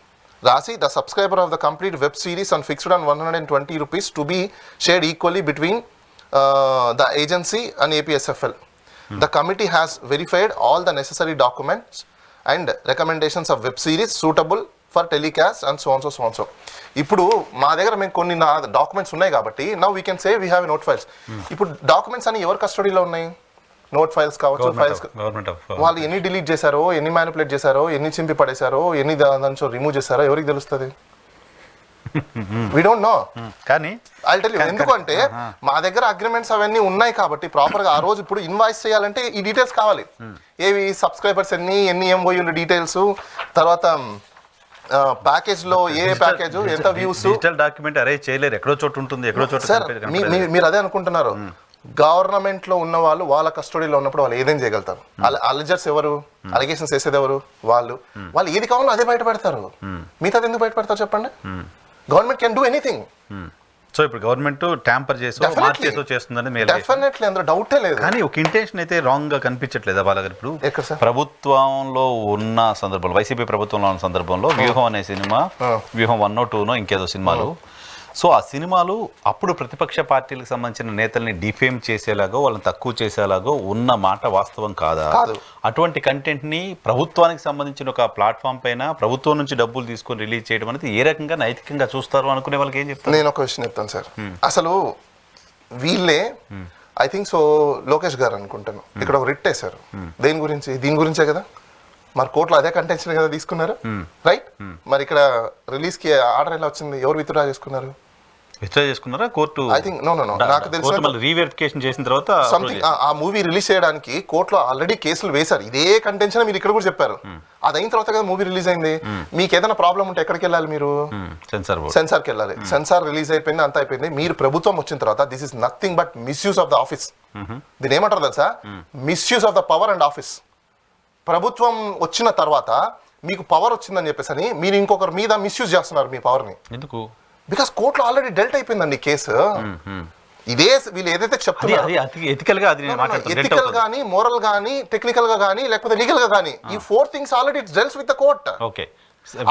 Rasi, the subscriber of the complete web series, and fixed on 120 rupees to be shared equally between the agency and APSFL. The committee has verified all the necessary documents and recommendations of web series suitable for telecast and so on so. ఇప్పుడు మా దగ్గర మేము కొన్ని documents ఉన్నాయి కాబట్టి now we can say we have note files. ఇప్పుడు documents అని ఎవరి కస్టడీలో ఉన్నాయి? నోట్ ఫైల్స్ కావచ్చు, ఫైల్స్ వాళ్ళు ఎన్ని డిలీట్ చేశారో, ఎన్ని మ్యానిపులేట్ చేశారో, ఎన్ని చింపి పడేశారో, ఎన్ని దాంట్లో రిమూవ్ చేశారో ఎవరికి తెలుస్తుంది? We don't know. కానీ ఐ టెల్ యూ, ఎందుకంటే మా దగ్గర అగ్రిమెంట్స్ అవన్నీ ఉన్నాయి కాబట్టి ప్రాపర్ గా ఆ రోజు ఇప్పుడు ఇన్వాయిస్ చేయాలంటే ఈ డీటెయిల్స్ కావాలి. ఏవి సబ్స్క్రైబర్స్ ఎన్ని ఎంఓయూల డీటెయిల్స్, తర్వాత ప్యాకేజ్ లో ఏ ప్యాకేజ్, ఎంత వ్యూస్. డిజిటల్ డాక్యుమెంట్ అరేంజ్ చేయలేరు, ఎక్కడో చోటు ఉంటుంది, ఎక్కడో చోటు. సార్ మీరు అదే అనుకుంటున్నారు. గవర్నమెంట్ లో ఉన్న వాళ్ళు వాళ్ళ కస్టడీలో ఉన్నప్పుడు వాళ్ళు ఏదేం చేయగలుగుతారు? అలిజర్స్ ఎవరు? అలిగేషన్స్ వేసేది ఎవరు? వాళ్ళు ఏది కావాలో అదే బయట పెడతారు. మిగతాది ఎందుకు బయట పెడతారు చెప్పండి? Government can do anything. So ఇప్పుడు గవర్నమెంట్ ట్యాంపర్ చేసో మార్చేసో చేస్తుందని డెఫినెట్లీ అందులో డౌటే లేదు. కానీ ఒక ఇంటెన్షన్ అయితే రాంగ్ గా కనిపించట్లేదా బాలగారు? ఇప్పుడు ప్రభుత్వంలో ఉన్న సందర్భంలో, వైసీపీ ప్రభుత్వంలో ఉన్న సందర్భంలో వ్యూహం అనే సినిమా, వ్యూహం 1 or 2 ఇంకేదో సినిమాలు, సో ఆ సినిమాలు అప్పుడు ప్రతిపక్ష పార్టీలకు సంబంధించిన నేతల్ని డిఫేమ్ చేసేలాగో, వాళ్ళని తక్కువ చేసేలాగో ఉన్న మాట వాస్తవం కాదా? అటువంటి కంటెంట్ ని ప్రభుత్వానికి సంబంధించిన ఒక ప్లాట్ఫామ్ పైన ప్రభుత్వం నుంచి డబ్బులు తీసుకొని రిలీజ్ చేయడం అనేది ఏ రకంగా నైతికంగా చూస్తారు అనుకునే వాళ్ళకి ఏం చెప్తారు? నేను ఒక విషయం చెప్తాను సార్. అసలు వీళ్ళే ఐ థింక్ సో లోకేష్ గారు అనుకుంటాను ఇక్కడ ఒక రిట్ వేశారు. దేని గురించి? దీని గురించే కదా. మరి కోర్టులో అదే కంటెన్షన్ కదా తీసుకున్నారు, రైట్? మరి ఇక్కడ రిలీజ్ కి ఆర్డర్ ఎలా వచ్చింది? ఎవరు విత్డ్రా చేసుకున్నారు? విత్డ్రా చేసుకున్నారా? కోర్టు ఐ థింక్ నో నాకు తెలిసిన రీవెరిఫికేషన్ చేసిన తర్వాత సంథింగ్ ఆ మూవీ రిలీజ్ చేయడానికి కోర్టులో ఆల్రెడీ కేసులు వేశారు. ఇదే కంటెన్షన్ మీరు ఇక్కడ కూడా చెప్పారు. అది అయిన తర్వాత కదా మూవీ రిలీజ్ అయింది. మీకు ఏదైనా ప్రాబ్లం ఉంటే ఎక్కడికి వెళ్ళాలి? మీరు సెన్సార్కి వెళ్ళాలి. సెన్సార్ రిలీజ్ అయిపోయింది, అంతా అయిపోయింది. మీరు ప్రభుత్వం వచ్చిన తర్వాత this is nothing but misuse of the office. దీని ఏమంటారు తెలుసా? Misuse of the power and office. ప్రభుత్వం వచ్చిన తర్వాత మీకు పవర్ వచ్చిందని చెప్పేసి అని మీరు ఇంకొకరి మీద మిస్యూజ్ చేస్తున్నారు మీ పవర్ని. ఎందుకు? బికాస్ కోర్టులో ఆల్రెడీ డెల్ట్ అయిపోయిందండి కేసు. ఇదే వీళ్ళు ఏదైతే చెప్తున్నారు ఎథికల్ గానీ, మోరల్ గానీ, టెక్నికల్ గా గానీ, లేకపోతే లీగల్ గా గానీ, ఈ 4 things already it's deals with the court.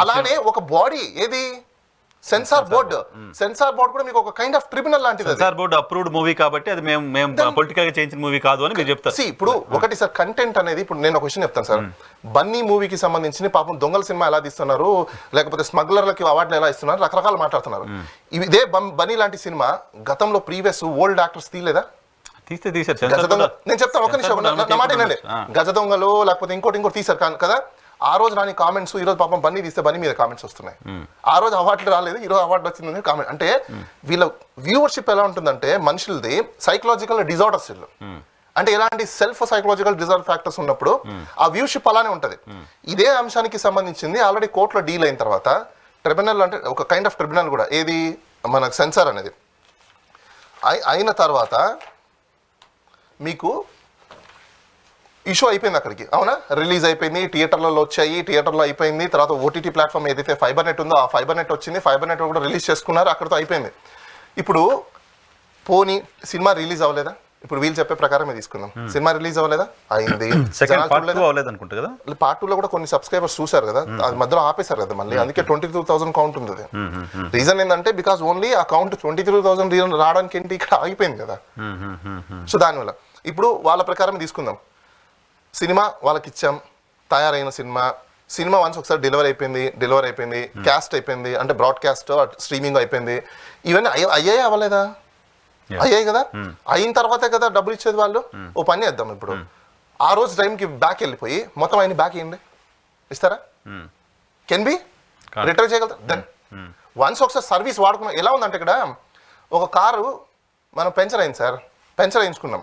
అలానే ఒక బాడీ ఏది సెన్సార్ బోర్డు. సెన్సార్ బోర్డు కూడా మీకు ఒక కైండ్ ఆఫ్ ట్రిబ్యునల్ లాంటిది. సెన్సార్ బోర్డు అప్రూవ్డ్ మూవీ కాబట్టి అది మేము పొలిటికల్ గా చేయించిన మూవీ కాదు అని మీరు చెప్తారు. ఇప్పుడు ఒకటి సార్, కంటెంట్ అనేది ఇప్పుడు నేను ఒక విషయం చెప్తాను సార్. బన్నీ మూవీకి సంబంధించి పాపం దొంగల సినిమా ఎలా తీస్తున్నారు, లేకపోతే స్మగ్లర్లకి అవార్డులు ఎలా ఇస్తున్నారు, రకరకాలు మాట్లాడుతున్నారు. ఇదే బన్నీ లాంటి సినిమా గతంలో ప్రీవియస్ ఓల్డ్ యాక్టర్స్ తీయలేదా? నేను చెప్తాను ఒక నిమిషం, నా మాట ఏంటంటే గజ దొంగలు లేకపోతే ఇంకోటి తీసారు కదా. ఆ రోజు రాని కామెంట్స్ ఈ రోజు పాపం బన్నీ తీస్తే బన్నీ మీద కామెంట్స్ వస్తున్నాయి. ఆ రోజు అవార్డులు రాలేదు, ఈ రోజు అవార్డు వచ్చిందని కామెంట్. అంటే వీళ్ళ వ్యూవర్షిప్ ఎలా ఉంటుందంటే మనుషులది సైకలాజికల్ డిజార్డర్స్. అంటే ఎలాంటి సెల్ఫ్ సైకలాజికల్ డిజార్డర్ ఫ్యాక్టర్స్ ఉన్నప్పుడు ఆ వ్యూషిప్ అలానే ఉంటుంది. ఇదే అంశానికి సంబంధించింది ఆల్రెడీ కోర్టులో డీల్ అయిన తర్వాత ట్రిబ్యునల్, అంటే ఒక కైండ్ ఆఫ్ ట్రిబ్యునల్ కూడా, ఏది మన సెన్సార్ అనేది అయిన తర్వాత మీకు ఇష్యూ అయిపోయింది అక్కడికి, అవునా? రిలీజ్ అయిపోయింది, థియేటర్లలో వచ్చాయి, థియేటర్లో అయిపోయింది. తర్వాత ఓటీటీ ప్లాట్ఫామ్ ఏదైతే ఫైబర్ నెట్ ఉందో ఆ ఫైబర్ నెట్ వచ్చింది, ఫైబర్ నెట్ కూడా రిలీజ్ చేసుకున్నారు, అక్కడితో అయిపోయింది. ఇప్పుడు పోనీ సినిమా రిలీజ్ అవ్వలేదా? ఇప్పుడు వీళ్ళు చెప్పే ప్రకారం తీసుకుందాం, సినిమా రిలీజ్ అవ్వలేదా? అయింది. పార్ట్ 2లో కూడా కొన్ని సబ్స్క్రైబర్స్ చూసారు కదా, అది మధ్యలో ఆపేశారు కదా మళ్ళీ. అందుకే 22,000 కౌంట్ ఉంది. రీజన్ ఏంటంటే బికాస్ ఓన్లీ ఆ కౌంట్ 23,000 రావడానికి ఏంటి ఇక్కడ ఆగిపోయింది కదా. సో దానివల్ల ఇప్పుడు వాళ్ళ ప్రకారం తీసుకుందాం. సినిమా వాళ్ళకి ఇచ్చాం, తయారైన సినిమా వన్స్ ఒకసారి డెలివరీ అయిపోయింది, క్యాస్ట్ అయిపోయింది, అంటే బ్రాడ్కాస్ట్ స్ట్రీమింగ్ అయిపోయింది. ఇవన్నీ అయ్యాయి అవ్వలేదా? అయ్యాయి కదా. అయిన తర్వాతే కదా డబ్బులు ఇచ్చేది వాళ్ళు. ఓ పని చేద్దాం, ఇప్పుడు ఆ రోజు టైంకి బ్యాక్ వెళ్ళిపోయి మొత్తం ఆయన బ్యాక్ ఇవ్వండి, ఇస్తారా? కెన్ బి రిటర్న్ చేయగలుగుతారు. దెన్ వన్స్ ఒకసారి సర్వీస్ వాడుకున్నాం. ఎలా ఉందంటే ఇక్కడ ఒక కారు మనం పంచర్ అయింది సార్, పంచర్ వేయించుకున్నాం.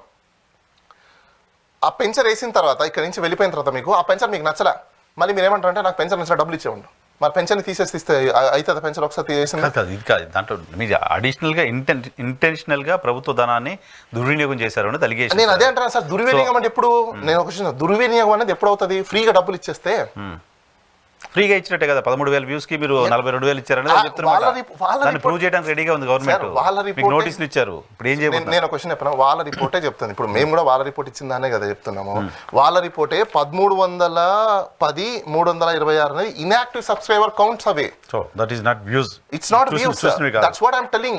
ఆ పెంచర్ వేసిన తర్వాత ఇక్కడ నుంచి వెళ్ళిపోయిన తర్వాత మీకు ఆ పెంచర్ మీకు నచ్చలా, మళ్ళీ మీరు ఏమంటారు అంటే నాకు పెంచర్ నచ్చలా, డబ్బులు ఇచ్చేయండి. మరి పెన్షన్ తీసేస్తే అవుతుంది పెన్షన్ ఒకసారి చేసింది ఇది కాదు. దాంట్లో మీరు అడిషనల్గా ఇంటెన్షనల్గా ప్రభుత్వ ధనాన్ని దుర్వినియోగం చేశారు అనేది అలిగేషన్. నేను అదే అంటాను సార్. దుర్వినియోగం అంటే ఎప్పుడు, నేను ఒక దుర్వినియోగం అనేది ఎప్పుడు అవుతుంది? ఫ్రీగా డబ్బులు ఇచ్చేస్తే. ఫ్రీగా ఇచ్చినట్టే కదా, 13,000 వ్యూస్ కి మీరు 42,000 ఇచ్చారని చెప్తున్నారు. ప్రూవ్ చేయడానికి రెడీగా ఉంది గవర్నమెంట్. మీకు నోటీసులు ఇచ్చారు. ఇప్పుడు ఏం చేయబోతున్నారు? నేను క్వశ్చన్ చెప్పిన వాళ్ళ రిపోర్టే చెప్తాను. ఇప్పుడు మేము కూడా వాళ్ళ రిపోర్ట్ ఇచ్చిందానే కదా చెప్తున్నాము. వాళ్ళ రిపోర్టే 1310 326 అనేది inactive subscriber counts away. So that is not views. It's not views. That's what I'm telling.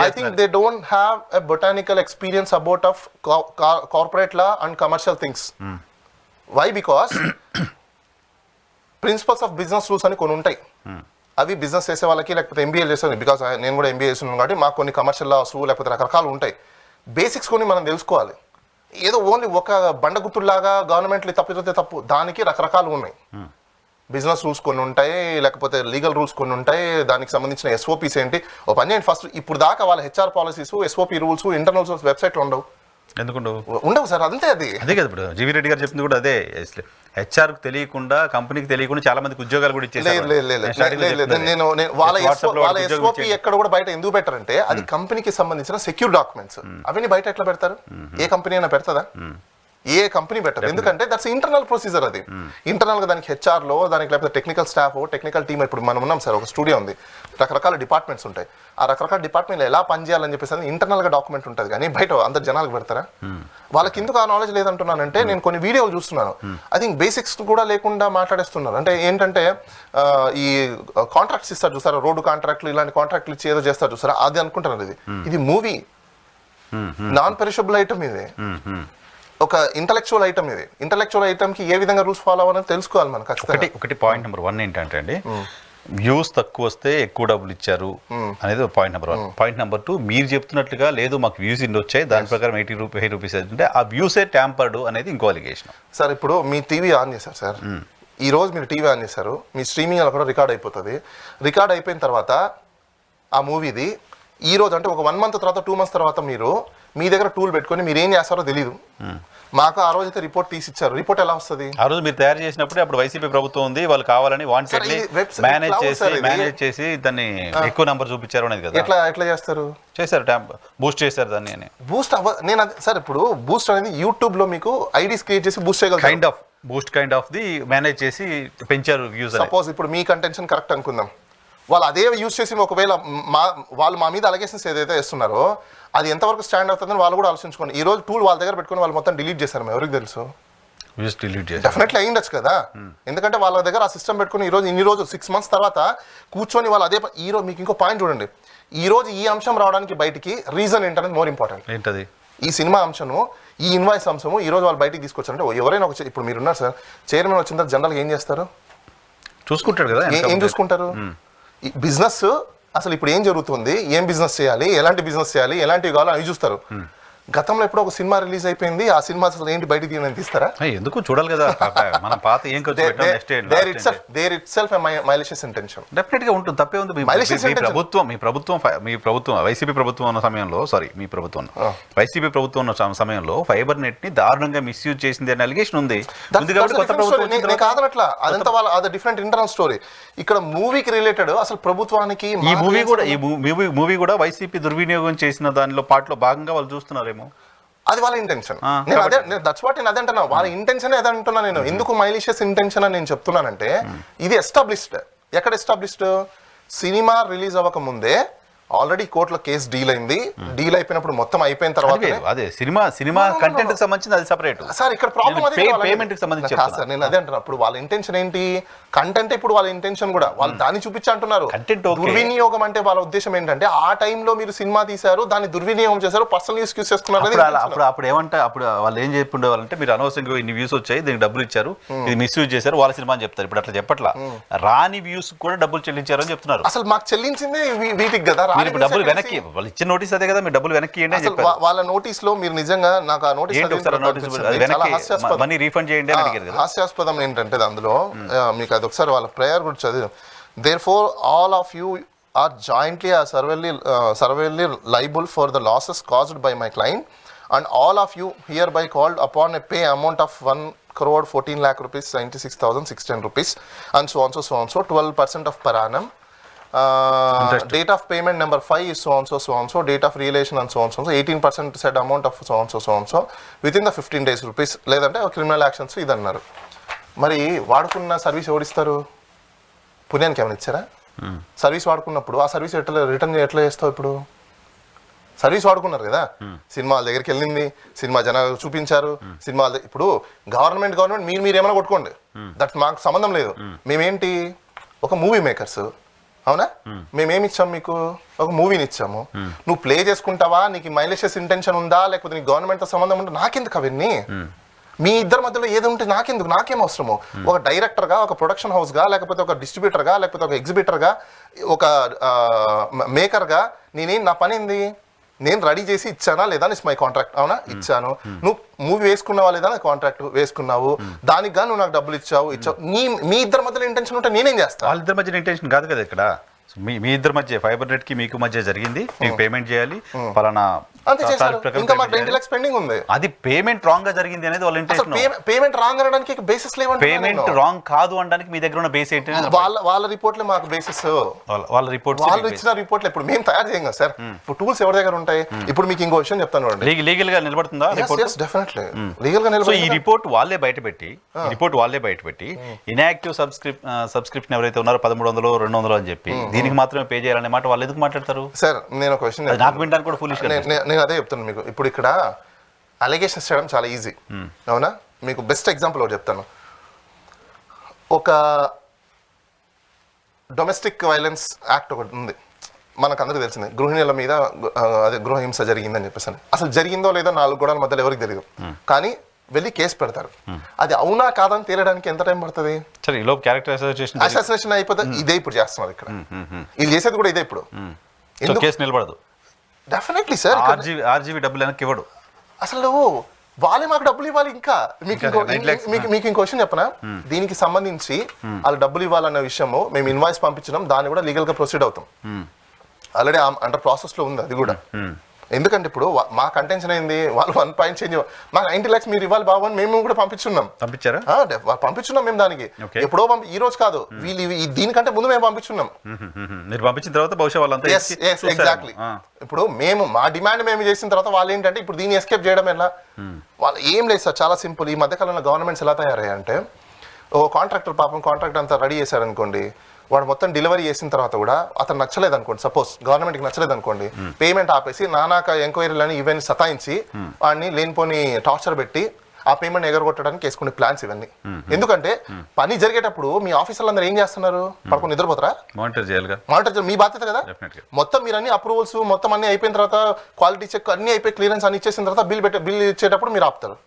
I think they don't have a botanical experience about of corporate law and commercial things. Why? Because principles of business rules అని కొన్ని ఉంటాయి. అవి business చేసే వాళ్ళకి లేకపోతే MBA చేస్తాను, because నేను కూడా ఎంబీఏ చేస్తున్నాను కాబట్టి మాకు కొన్ని కమర్షియల్ లాస్ లేకపోతే రకరకాలు ఉంటాయి. బేసిక్స్ కొన్ని మనం తెలుసుకోవాలి. ఏదో ఓన్లీ ఒక బండగుత్తుల్లాగా గవర్నమెంట్లు తప్పితే తప్పు, దానికి రకరకాలు ఉన్నాయి. బిజినెస్ రూల్స్ కొన్ని ఉంటాయి, లేకపోతే లీగల్ రూల్స్ కొన్ని ఉంటాయి, దానికి సంబంధించిన ఎస్ఓపీస్ ఏంటి. ఓ పని చేయండి, ఫస్ట్ ఇప్పుడు దాకా వాళ్ళ HR policies, SOP rules, internal rules వెబ్సైట్లో ఉండవు. ఉండవు సార్. అంతే అదే కదా ఇప్పుడు జీవీ రెడ్డి గారు చెప్పింది కూడా అదే. హెచ్ఆర్ తెలియకుండా, కంపెనీకి తెలియకుండా చాలా మందికి ఉద్యోగాలు కూడా ఇచ్చేసారు. నేను వాళ్ళ ఎస్ఓపీ ఎక్కడ కూడా బయట ఎందుకు పెట్టారంటే అది కంపెనీకి సంబంధించిన సెక్యూర్ డాక్యుమెంట్స్. అవన్నీ బయట ఎట్లా పెడతారు? ఏ కంపెనీ అయినా పెడతాదా? ఏ కంపెనీ పెట్టదు. ఎందుకంటే దట్స్ ఇంటర్నల్ ప్రొసీజర్. అది ఇంటర్నల్ గా దానికి హెచ్ఆర్ లో, దానికి లేకపోతే టెక్నికల్ స్టాఫ్, టెక్నికల్ టీమ్. ఇప్పుడు మనం ఉన్నాం సార్, ఒక స్టూడియో ఉంది, రకరకాల డిపార్ట్మెంట్స్ ఉంటాయి. ఆ రకరకాల డిపార్ట్మెంట్ ఎలా పనిచేయాలని చెప్పేసి ఇంటర్నల్ గా డాక్యుమెంట్ ఉంటుంది. కానీ బయట అందరు జనాలకు పెడతారా? వాళ్ళకి ఎందుకు ఆ నాలెడ్జ్ లేదంటున్నానంటే, నేను కొన్ని వీడియోలు చూస్తున్నాను, ఐ థింక్ బేసిక్స్ కూడా లేకుండా మాట్లాడేస్తున్నారు. అంటే ఏంటంటే ఈ కాంట్రాక్ట్స్ ఇస్తారు చూసారా, రోడ్డు కాంట్రాక్ట్లు, ఇలాంటి కాంట్రాక్ట్లు ఇచ్చి ఏదో చేస్తారు చూసారా, అది అనుకుంటున్నారు. ఇది మూవీ, నాన్ పెరిషబుల్ ఐటమ్. ఇది ఒక ఇంటలెక్చువల్ ఐటమ్. ఇది ఇంటలెక్చువల్ ఐటమ్ కి ఏ విధంగా రూల్స్ ఫాలో అవ్వాలని తెలుసుకోవాలి మనం. ఒకటి పాయింట్ నెంబర్ 1 ఏంటంటే అండి, వ్యూస్ తక్కువ వస్తే ఎక్కువ డబ్బులు ఇచ్చారు అనేది పాయింట్ నెంబర్ 1. పాయింట్ నెంబర్ 2, మీరు చెప్తున్నట్లుగా లేదు మాకు వ్యూస్ ఇన్ని వచ్చాయి, దాని ప్రకారం 80 రూపీస్ అంటే ఆ వ్యూసే ట్యాంపర్డ్ అనేది ఇంకో అలిగేషన్. సార్ ఇప్పుడు మీ టీవీ ఆన్ చేశారు సార్, ఈ రోజు మీరు టీవీ ఆన్ చేశారు, మీ స్ట్రీమింగ్ అలా కూడా రికార్డ్ అయిపోతుంది. రికార్డ్ అయిపోయిన తర్వాత ఆ మూవీది ఈ రోజు అంటే ఒక 1 month తర్వాత 2 months తర్వాత మీరు మీ దగ్గర టూల్ పెట్టుకొని మీరు ఏం చేస్తారో తెలియదు. మాకు ఆ రోజు అయితే రిపోర్ట్ తీసిచ్చారు. రిపోర్ట్ ఎలా వస్తుంది? ఆ రోజు మీరు తయారు చేసినప్పుడు అప్పుడు వైసీపీ ప్రభుత్వం ఉంది, వాళ్ళు కావాలని వాంటెడ్లీ మేనేజ్ చేసి దాన్ని ఎక్కువ నెంబర్ చూపించారు అనేది కదా. ఎట్లా చేస్తారు? చేశారు, బూస్ట్ చేశారు దాన్ని. బూస్ట్ నేను సార్ ఇప్పుడు బూస్ట్ అనేది యూట్యూబ్ లో మీకు ఐడీస్ క్రియేట్ చేసి బూస్ట్ చేయగలరు. కైండ్ ఆఫ్ ది మేనేజ్ చేసి పెంచారు వ్యూస్. సపోజ్ ఇప్పుడు మీ కంటెన్షన్ కరెక్ట్ అనుకుందాం, వాళ్ళు అదే యూజ్ చేసి ఒకవేళ వాళ్ళు మా మీద అలిగేషన్స్ ఏదైతే వేస్తున్నారో అది ఎంతవరకు స్టాండ్ అవుతుందని వాళ్ళు కూడా ఆలోచించుకోండి. ఈ రోజు టూల్ వాళ్ళ దగ్గర పెట్టుకుని వాళ్ళు మొత్తం డిలీట్ చేశారు. ఎవరికి తెలుసు? డెఫినెట్లీ అయ్యిండొచ్చు కదా. ఎందుకంటే వాళ్ళ దగ్గర ఆ సిస్టమ్ పెట్టుకుని ఈ రోజు ఇన్ని రోజులు 6 months తర్వాత కూర్చొని వాళ్ళు అదే. ఈ రోజు మీకు ఇంకో పాయింట్ చూడండి, ఈ రోజు ఈ అంశం రావడానికి బయటికి రీజన్ ఏంటనేది మోర్ ఇంపార్టెంట్. ఏంటది? ఈ సినిమా అంశము, ఈ ఇన్వాయిస్ అంశము ఈ రోజు వాళ్ళు బయటికి తీసుకొచ్చారంటే ఎవరైనా ఒక, ఇప్పుడు మీరున్నారు సార్, చైర్మన్ వచ్చిన తర్వాత జనరల్గా ఏం చేస్తారు? చూసుకుంటారు కదా. ఏం చూసుకుంటారు? బిజినెస్ అసలు ఇప్పుడు ఏం జరుగుతుంది, ఏం బిజినెస్ చేయాలి, ఎలాంటి బిజినెస్ చేయాలి, ఎలాంటివి కావాలో అవి చూస్తారు. గతంలో ఎప్పుడో ఒక సినిమా రిలీజ్ అయిపోయింది, ఆ సినిమా అసలు ఏంటి బయటికి తీయని తీస్తారా? ఎందుకు చూడాలి కదా మన పాత ఏం దేర్ ఇట్సెల్ఫ్ మైలిషియస్ ఇంటెన్షన్ డెఫినెట్ గా ఉంటుంది. తప్పే ఉంది. మీ ప్రభుత్వం వైసీపీ ప్రభుత్వం ఉన్న సమయంలో, మీ ప్రభుత్వం వైసీపీ ప్రభుత్వం ఉన్న సమయంలో ఫైబర్ నెట్ ని దారుణంగా మిస్యూజ్ చేసింది అనే అలిగేషన్ ఉంది. కాదనట్లా, అదంతా వాళ్ళ అది డిఫరెంట్ ఇంటర్నల్ స్టోరీ. ఇక్కడ మూవీకి రిలేటెడ్ అసలు ప్రభుత్వానికి ఈ మూవీ కూడా వైసీపీ దుర్వినియోగం చేసిన దానిలో పాటలో భాగంగా వాళ్ళు చూస్తున్నారేమో. అది వాళ్ళ ఇంటెన్షన్. నేను అదే అంటున్నా, వాళ్ళ ఇంటెన్షన్ అదే అంటున్నా నేను. ఎందుకు మైలిషియస్ ఇంటెన్షన్ అని నేను చెప్తున్నానంటే, ఇది ఎస్టాబ్లిష్డ్. ఎక్కడ ఎస్టాబ్లిష్డ్? సినిమా రిలీజ్ అవ్వక ముందే ఆల్రెడీ కోర్టులో కేసు డీల్ అయింది. డీల్ అయిపోయినప్పుడు మొత్తం అయిపోయిన తర్వాత అదే సినిమా కంటెంట్ కి సంబంధించి అది సెపరేట్ సార్. ఇక్కడ ప్రాబ్లం అదే, పేమెంట్ కి సంబంధించి సార్. నేను అదే అంటున్నా, ఇప్పుడు వాళ్ళ ఇంటెన్షన్ ఏంటి? కంటెంట్. ఇప్పుడు వాళ్ళ ఇంటెన్షన్ కూడా వాళ్ళు దాన్ని చూపించి అంటున్నారు. దుర్వినియోగం అంటే వాళ్ళ ఉద్దేశం ఏంటంటే, ఆ టైంలో మీరు సినిమా తీశారు, దాన్ని దుర్వినియోగం చేశారు, పర్సనల్ యూస్ చేసుకున్నారు. అప్పుడు ఏమంటే అప్పుడు వాళ్ళు ఏం చెప్పుండేవాళ్ళంటే, మీరు అనవసరంగా ఇన్ని వ్యూస్ వచ్చాయి, దీనికి డబ్బులు ఇచ్చారు, ఇది మిస్యూజ్ చేశారు, వాళ్ళ సినిమా అని చెప్తారు. ఇప్పుడు అట్లా చెప్పట్లా, రాని వ్యూస్ కూడా డబ్బులు చెల్లించారు అని చెప్తున్నారు. అసలు మాకు చెల్లించిందే వీటికి కదా. మీరు ఇప్పుడు డబ్బులు వెనక్కి వాళ్ళు ఇచ్చిన నోటీస్ అదే కదా, మీరు డబ్బులు వెనక్కి ఇవ్వండి అని చెప్పారు. వాళ్ళ నోటీస్ లో మీరు నిజంగా నాకు ఆ నోటీస్ ఏంటి ఒకసారి నోటీస్ వెనక్కి మనీ రీఫండ్ చేయండి అని అడిగారు కదా. హాస్యాస్పదం ఏంటంటే అందులో మీకు అది ఒకసారి వాళ్ళ ప్రేయర్ గురించి చదివి, therefore all of you are jointly severally liable for the losses caused by my client, and all of you hereby called upon a pay amount of 1,14 lakh rupees 96,610 rupees and so on so 12% of per annum. Date of payment number 5 is so on so date of relation and so on so 18% said amount of so on so within the 15 days rupees లేదంటే criminal actions ఇది అన్నారు. మరి వాడుకున్న service ఎవరిస్తారు? పుణ్యానికి ఏమైనా ఇచ్చారా? Service వాడుకున్నప్పుడు ఆ సర్వీస్ రిటర్న్ ఎట్లా చేస్తావు? ఇప్పుడు సర్వీస్ వాడుకున్నారు కదా, సినిమా దగ్గరికి వెళ్ళింది, సినిమా జనాలు చూపించారు, సినిమా ఇప్పుడు గవర్నమెంట్ మీరు ఏమైనా కొట్టుకోండి, దట్ మాకు సంబంధం లేదు. మేమేంటి ఒక మూవీ మేకర్స్, అవునా? మేమేమి ఇచ్చాము మీకు? ఒక మూవీని ఇచ్చాము. నువ్వు ప్లే చేసుకుంటావా, నీకు మైలేషియస్ ఇంటెన్షన్ ఉందా, లేకపోతే నీకు గవర్నమెంట్తో సంబంధం ఉందా, నాకెందుకు అవన్నీ? మీ ఇద్దరి మధ్యలో ఏది ఉంటే నాకేం అవసరము? ఒక డైరెక్టర్గా, ఒక ప్రొడక్షన్ హౌస్గా, లేకపోతే ఒక డిస్ట్రిబ్యూటర్గా, లేకపోతే ఒక ఎగ్జిబిటర్గా, ఒక మేకర్గా నా పని ఏంది? నేను రెడీ చేసి ఇచ్చానా లేదా? ఇట్స్ మై కాంట్రాక్ట్, అవునా? ఇచ్చాను. నువ్వు మూవీ వేసుకున్నావా లేదా? కాంట్రాక్ట్ వేసుకున్నావు, దానికి గా నువ్వు నాకు డబ్బులు ఇచ్చావు. మీ ఇద్దరి మధ్యలో ఇంటెన్షన్ ఉంటే నేనేం చేస్తాను? వాళ్ళిద్దరి మధ్య ఇంటెన్షన్ కాదు కదా ఇక్కడ. మీ ఇద్దరి మధ్య ఫైబర్ నెట్ కి మీకు మధ్య జరిగింది, మీకు పేమెంట్ చేయాలి పలానా, ఇంకా మాకు 20 lakhs పెండింగ్ ఉంది. అది పేమెంట్ రాంగ్ గా జరిగింది అనేది వాళ్ళ ఇంటెన్షన్. పేమెంట్ రాంగ్ అనడానికి బేసిస్ లేవండి. పేమెంట్ రాంగ్ కాదు అనడానికి మీ దగ్గర ఉన్న బేస్ ఏంటి? వాళ్ళ రిపోర్ట్లే మాకు బేసిస్. వాళ్ళ రిపోర్ట్, వాళ్ళు ఇచ్చిన రిపోర్ట్లు ఇప్పుడు మేము తయారు చేయం కదా సార్. ఇప్పుడు టూల్స్ ఎవరి దగ్గర ఉంటాయి? ఇప్పుడు మీకు ఇంకో విషయం చెప్తాను. లీగల్ గా నిలబడుతుందా రిపోర్ట్? డెఫినెట్లీ లీగల్ గా నిలబడుతుంది. ఈ రిపోర్ట్ వాళ్ళే బయటపెట్టి ఇన్యాక్టివ్ సబ్స్క్రిప్షన్ ఎవరైతే ఉన్నారో 1300 200 అని చెప్పి దీనికి మాత్రమే పే చేయాలనే మాట వాళ్ళు ఎందుకు మాట్లాడతారు సార్? నేను ఒక విషయం నాకు వినడానికి కూడా ఫూలిష్. నేను అదే చెప్తాను మీకు. ఇప్పుడు ఇక్కడ అలిగేషన్స్ చేయడం చాలా ఈజీ, అవునా? మీకు బెస్ట్ ఎగ్జాంపుల్ ఒకటి చెప్తాను. ఒక డొమెస్టిక్ వైలెన్స్ యాక్ట్ ఒకటి ఉంది, మనకు అందరికీ తెలిసిందే. గృహిణుల మీద అదే గృహహింస జరిగిందని చెప్పేసి, అసలు జరిగిందో లేదో 4 గోడల మధ్యలో ఎవరికి తెలియదు, కానీ వెళ్ళి కేసు పెడతారు. అది అవునా కాదని తేలడానికి ఎంత టైం పడుతుంది? అసాసినేషన్ అయిపోతే ఇదే ఇప్పుడు చేస్తున్నారు ఇక్కడ, ఇది చేసేది కూడా ఇదే ఇప్పుడు. కేసు నిలబడదు. Definitely sir. ఆర్జీవీ డబ్బులు వెనక్కి ఇవ్వడు అసలు. వాళ్ళే మాకు డబ్బులు ఇవ్వాలి. ఇంకా మీకు ఇంకో విషయం చెప్పనా? దీనికి సంబంధించి వాళ్ళు డబ్బులు ఇవ్వాలన్న విషయము మేము ఇన్వాయిస్ పంపించడం, దాన్ని కూడా లీగల్ గా ప్రొసీడ్ అవుతాం. ఆల్రెడీ అండర్ ప్రాసెస్ లో ఉంది అది కూడా. ఎందుకంటే ఇప్పుడు మా కంటెన్షన్ ఏంది? వాళ్ళు 1 పాయింట్ చేంజ్, మాకు 90 lakhs మీరు ఇవ్వాలి బాబు అని మేము కూడా పంపించున్నాం. మేము దానికి ఎప్పుడో ఈ రోజు కాదు, వీళ్ళు దీనికంటే ముందు మేము పంపించున్నాం. మీరు పంపించిన తర్వాత బహుశా వాళ్ళంతా ఎగ్జాక్ట్లీ. ఇప్పుడు మేము మా డిమాండ్ మేము చేసిన తర్వాత వాళ్ళు ఏంటంటే ఇప్పుడు దీన్ని ఎస్కేప్ చేయడం ఎలా? వాళ్ళు ఏం లేదు సార్, చాలా సింపుల్. ఈ మధ్యకాలంలో గవర్నమెంట్స్ ఎలా తయారయ్యాయంటే, ఓ కాంట్రాక్టర్ పాపం కాంట్రాక్ట్ అంతా రెడీ చేశారు అనుకోండి, వాడు మొత్తం డెలివరీ చేసిన తర్వాత కూడా అతను నచ్చలేదు అనుకోండి, సపోజ్ గవర్నమెంట్కి నచ్చలేదు అనుకోండి, పేమెంట్ ఆపేసి నానాక ఎంక్వైరీలని ఇవన్నీ సతాయించి వాడిని లేనిపోని టార్చర్ పెట్టి ఆ పేమెంట్ ఎగరగొట్టడానికి వేసుకునే ప్లాన్స్ ఇవన్నీ. ఎందుకంటే పని జరిగేటప్పుడు మీ ఆఫీసర్లు అందరూ ఏం చేస్తున్నారు? పడుకొని నిద్రపోతారా? మానిటర్ చేయాలి, మీ బాధ్యత కదా. మొత్తం మీరు అన్ని అప్రూవల్స్ మొత్తం అన్ని అయిపోయిన తర్వాత, క్వాలిటీ చెక్ అన్ని అయిపోయి, క్లియరెన్స్ అన్ని ఇచ్చేసిన తర్వాత బిల్ ఇచ్చేటప్పుడు మీరు ఆపుతారు.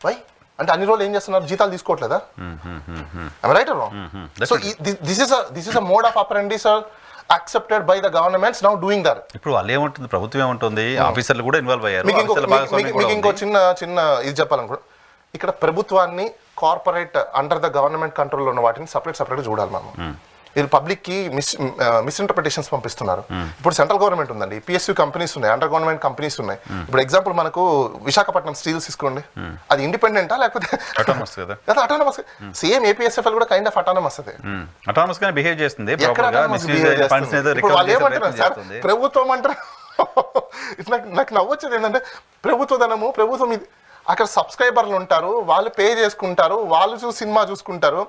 వై అంటే అన్ని రోజులు ఏం చేస్తున్నారు? జీతాలు తీసుకోవట్లేదా? Right or wrong? So this is a mode of operandi sir, accepted by the governments now doing that. ఇప్పుడు వాళ్ళు ఏమంటుంది, ప్రభుత్వం ఏమంటుంది, ఆఫీసర్లు కూడా ఇన్వాల్వ్ అయ్యారు. మీకు ఇంకో చిన్న ఇది చెప్పాలనుకో, ఇక్కడ ప్రభుత్వాన్ని కార్పొరేట్ అండర్ ద గవర్నమెంట్ కంట్రోల్లో ఉన్న వాటిని సపరేట్ చూడాలి మనం. ఇది పబ్లిక్ కి మిస్ఇంటర్ప్రిటేషన్స్ పంపిస్తున్నారు. ఇప్పుడు సెంట్రల్ గవర్నమెంట్ ఉందండి, పిఎస్యూ కంపెనీస్ ఉన్నాయి, అండర్ గవర్నమెంట్ కంపెనీస్ ఉన్నాయి. ఇప్పుడు ఎగ్జాంపుల్ మనకు విశాఖపట్నం స్టీల్స్ తీసుకోండి, అది ఇండిపెండెంటా లేకపోతే అటానమస్? సేమ్ ఏపీఎస్ఎఫ్ఎల్ కూడా కైండ్ ఆఫ్ అటానమస్. అటానమస్ గానే బిహేవ్ చేస్తుంది. ప్రభుత్వం అంటారు. నాకు నవ్వొచ్చేది ఏంటంటే, ప్రభుత్వ ధనము ప్రభుత్వం ఇది. అక్కడ సబ్స్క్రైబర్లు ఉంటారు, వాళ్ళు పే చేసుకుంటారు, వాళ్ళు సినిమా చూసుకుంటారు.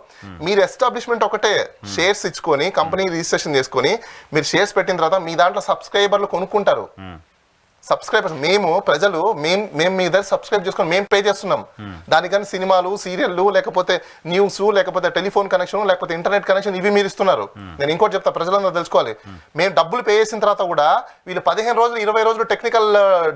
మీరు ఎస్టాబ్లిష్మెంట్ ఒకటే, షేర్స్ ఇచ్చుకొని కంపెనీ రిజిస్ట్రేషన్ చేసుకొని మీరు షేర్స్ పెట్టిన తర్వాత మీ దాంట్లో సబ్స్క్రైబర్లు కొనుక్కుంటారు. సబ్స్క్రైబర్స్ ప్రజలు మేము మీ దగ్గర సబ్స్క్రైబ్ చేసుకొని మేము పే చేస్తున్నాం. దానికని సినిమాలు, సీరియళ్ళు, లేకపోతే న్యూస్, లేకపోతే టెలిఫోన్ కనెక్షన్, లేకపోతే ఇంటర్నెట్ కనెక్షన్ ఇవి మీరు ఇస్తున్నారు. నేను ఇంకోటి చెప్తా, ప్రజలందరూ తెలుసుకోవాలి. మేము డబ్బులు పే చేసిన తర్వాత కూడా వీళ్ళు 15 రోజులు 20 రోజులు టెక్నికల్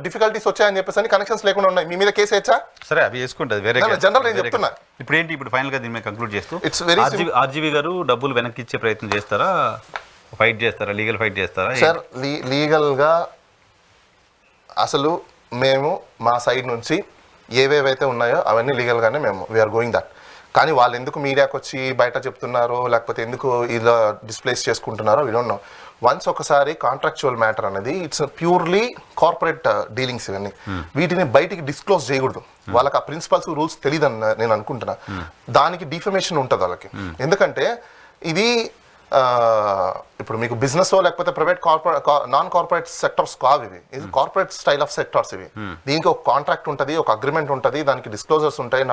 డిఫికల్టీస్ వచ్చాయని చెప్పేసి కనెక్షన్స్ లేకుండా ఉన్నాయి. మీ మీద కేసు వేయచ్చా? సరే, అవి వేసుకుంటుంది వేరే జనరల్. నేను చెప్తున్నా ఇప్పుడు ఫైనల్ గా దీన్ని కంక్లూడ్ చేస్తూ, ఇట్స్ వెరీ ఆర్జీవీ గారు డబ్బులు వెనక్కి ఇచ్చే ప్రయత్నం చేస్తారా? ఫైట్ చేస్తారా, లీగల్ ఫైట్ చేస్తారా? సార్ లీగల్గా అసలు మేము మా సైడ్ నుంచి ఏవేవైతే ఉన్నాయో అవన్నీ లీగల్గానే మేము వీఆర్ గోయింగ్ దట్. కానీ వాళ్ళు ఎందుకు మీడియాకి వచ్చి బయట చెప్తున్నారో లేకపోతే ఎందుకు ఇలా డిస్ప్లేస్ చేసుకుంటున్నారో వీ డోంట్ నో. వన్స్ ఒకసారి కాంట్రాక్చువల్ మ్యాటర్ అనేది ఇట్స్ ప్యూర్లీ కార్పొరేట్ డీలింగ్స్ ఇవన్నీ, వీటిని బయటికి డిస్క్లోజ్ చేయకూడదు. వాళ్ళకి ఆ ప్రిన్సిపల్స్ రూల్స్ తెలియదని నేను అనుకుంటున్నా. దానికి డిఫమేషన్ ఉంటుంది వాళ్ళకి. ఎందుకంటే ఇది ఇప్పుడు మీకు బిజినెస్ లేకపోతే ప్రైవేట్ నాన్ కార్పొరేట్ సెక్టర్స్ కావు ఇవి. ఇది కార్పొరేట్ స్టైల్ ఆఫ్ సెక్టర్స్ ఇవి. దీనికి ఒక కాంట్రాక్ట్ ఉంటుంది, ఒక అగ్రిమెంట్ ఉంటుంది, దానికి డిస్క్లోజర్స్ ఉంటాయి,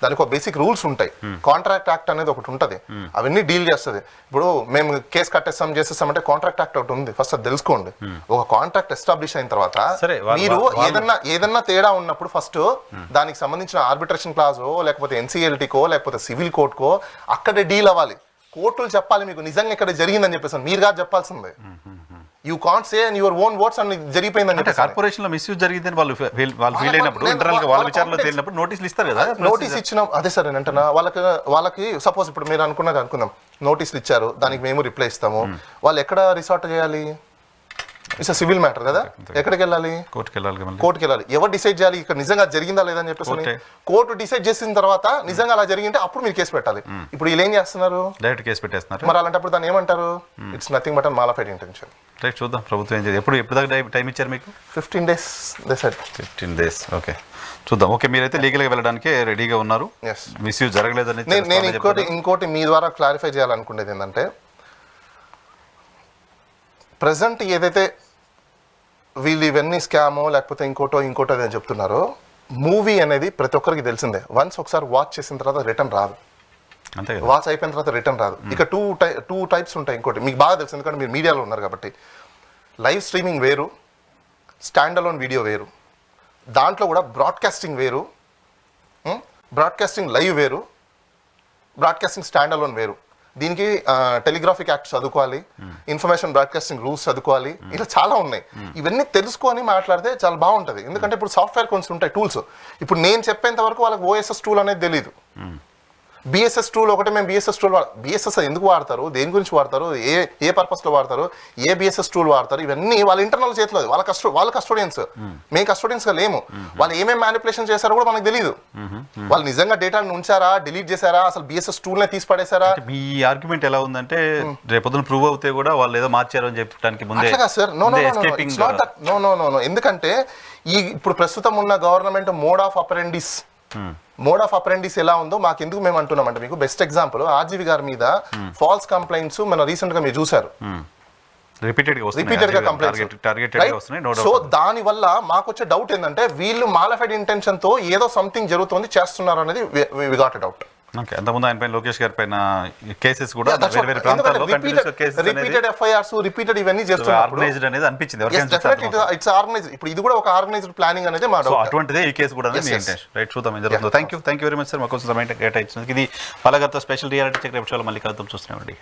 దానికి ఒక బేసిక్ రూల్స్ ఉంటాయి. కాంట్రాక్ట్ యాక్ట్ అనేది ఒకటి ఉంటుంది, అవన్నీ డీల్ చేస్తుంది. ఇప్పుడు మేము కేసు చేసేస్తామంటే కాంట్రాక్ట్ యాక్ట్ ఒకటి ఉంది, ఫస్ట్ అది తెలుసుకోండి. ఒక కాంట్రాక్ట్ ఎస్టాబ్లిష్ అయిన తర్వాత మీరు ఏదన్నా తేడా ఉన్నప్పుడు ఫస్ట్ దానికి సంబంధించిన ఆర్బిట్రేషన్ క్లాజో లేకపోతే ఎన్సీఎల్టీకో లేకపోతే సివిల్ కోర్టుకో అక్కడే డీల్ అవ్వాలి. కోర్టులు చెప్పాలి మీకు నిజంగా ఇక్కడ జరిగిందని చెప్పేసి, మీరు కాదు చెప్పాల్సిందే. You can't say and your own words అని జరిగిపోయిందని చెప్పి. కార్పొరేషన్ లో మిస్యూజ్ జరిగిందని వాళ్ళు ఫీల్ అయినప్పుడు ఇంటర్నల్ గా వాళ్ళ విచారణలో తేలినప్పుడు నోటీసులు ఇస్తారు కదా. నోటీస్ ఇచ్చిన అదే సార్ ఏంటంటే వాళ్ళకి సపోజ్ ఇప్పుడు మీరు అనుకుందాం నోటీసులు ఇచ్చారు, దానికి మేము రిప్లై ఇస్తాము. వాళ్ళు ఎక్కడ రిసార్ట్ చేయాలి? ఇట్స్ సివిల్ మ్యాటర్ కదా, ఎక్కడికి వెళ్ళాలి? కోర్టుకి వెళ్ళాలి. ఎవరు డిసైడ్ చేయాలి ఇక్కడ నిజంగా జరిగిందా లేదని చెప్పేసి? కోర్టు డిసైడ్ చేసిన తర్వాత నిజంగా అలా జరిగింటే అప్పుడు మీరు కేసు పెట్టాలి. ఇప్పుడు వీళ్ళు ఏం చేస్తున్నారు? డైరెక్ట్ కేసు పెట్టేస్తున్నారు. మరి అలాంటప్పుడు దాన్ని ఏమంటారు? It's nothing but mala fide intention. Right, చూద్దాం ప్రభుత్వం ఏం చేయాలి. ఎప్పుడు దాకా టైం ఇచ్చారు మీకు? 15 days. 15 days. ఓకే, చూద్దాం. ఓకే, మీరైతే లీగల్గా వెళ్ళడానికి రెడీగా ఉన్నారు. మిస్యూజ్ జరగలేదని నేను ఇంకోటి మీ ద్వారా క్లారిఫై చేయాలనుకునేది ఏంటంటే, ప్రజెంట్ ఏదైతే వీళ్ళు ఇవన్నీ స్కామో లేకపోతే ఇంకోటో అని చెప్తున్నారో, మూవీ అనేది ప్రతి ఒక్కరికి తెలిసిందే. వన్స్ ఒకసారి వాచ్ చేసిన తర్వాత రిటర్న్ రాదు. అంతే, వాచ్ అయిపోయిన తర్వాత రిటర్న్ రాదు. ఇక టూ టైప్స్ ఉంటాయి. ఇంకోటి మీకు బాగా తెలుసు, ఎందుకంటే మీరు మీడియాలో ఉన్నారు కాబట్టి. లైవ్ స్ట్రీమింగ్ వేరు, స్టాండ్ అలోన్ వీడియో వేరు. దాంట్లో కూడా బ్రాడ్కాస్టింగ్ వేరు, బ్రాడ్కాస్టింగ్ లైవ్ వేరు, బ్రాడ్కాస్టింగ్ స్టాండ్ అలోన్ వేరు. దీనికి టెలిగ్రాఫిక్ యాక్ట్ చదువుకోవాలి, ఇన్ఫర్మేషన్ బ్రాడ్కాస్టింగ్ రూల్స్ చదువుకోవాలి, ఇలా చాలా ఉన్నాయి. ఇవన్నీ తెలుసుకొని మాట్లాడితే చాలా బాగుంటుంది. ఎందుకంటే ఇప్పుడు సాఫ్ట్వేర్ కొంచెం ఉంటాయి టూల్స్. ఇప్పుడు నేను చెప్పేంత వరకు వాళ్ళకి ఓఎస్ఎస్ టూల్ అనేది తెలియదు. బిఎస్ఎస్ టూల్ ఒకటే, మేము బిఎస్ఎస్ ఎందుకు వాడతారు, దేని గురించి వాడతారు, ఏ పర్పస్లో వాడతారు, ఏ బిఎస్ఎస్ టూల్ వాడతారు, ఇవన్నీ వాళ్ళ ఇంటర్నల్ చేతిలో. వాళ్ళ కస్టోడియన్స్, మేము కస్టోడియన్స్గా లేము. వాళ్ళు ఏమేమి మ్యానిపులేషన్ చేశారో కూడా మనకు తెలియదు. వాళ్ళు నిజంగా డేటాను ఉంచారా, డిలీట్ చేశారా, అసలు బిఎస్ఎస్ టూల్నే తీసి పడేశారా? మీ ఆర్గ్యుమెంట్ ఎలా ఉందంటే, రేపొద్దున ప్రూవ్ అవుతే కూడా వాళ్ళు ఏదో మార్చారు అని చెప్పడానికి ముందే సార్ నో. ఎందుకంటే ఇప్పుడు ప్రస్తుతం ఉన్న గవర్నమెంట్ మోడ్ ఆఫ్ అప్రెండిస్ ఎలా ఉందో మాకెందుకు మేము అంటున్నామంటే, మీకు బెస్ట్ ఎగ్జాంపుల్ ఆర్జీవి గారి మీద ఫాల్స్ కంప్లైంట్స్ మన రీసెంట్ గా మీరు చూసారు, రిపీటెడ్ గా కంప్లైంట్స్. సో దాని వల్ల మాకు వచ్చే డౌట్ ఏంటంటే, వీళ్ళు మాలిఫైడ్ ఇంటెన్షన్ తో ఏదో సంథింగ్ జరుగుతుంది చేస్తున్నారు అనేది we got a doubt. Okay, అంతకుముందు ఆయన పైన లోకేష్ గారి పైన కేసెస్ కూడా వేరే వేరే ప్రాంతాల్లో రిపీటెడ్ ఎఫ్ఐఆర్స్ రిపీటెడ్ ఇవన్నీ చేస్తున్నారు. ఆర్గనైజ్డ్ అనేది అనిపించింది. It's organised. ఇప్పుడు ఇది కూడా ఒక ఆర్గనైజ్డ్ ప్లానింగ్ అనేది మా డౌట్. అటువంటిదే ఈ కేసు కూడా మీ ఇంటెన్షన్. రైట్, చూద్దాం ఏం జరుగుతుందో. Thank you very much sir, మాకోసం సమయం కేటాయించినందుకు. ఇది పాలగర్త స్పెషల్ రియాలిటీ చెక్ రేపు మళ్ళీ కలుద్దాం. చూస్తున్నామండి.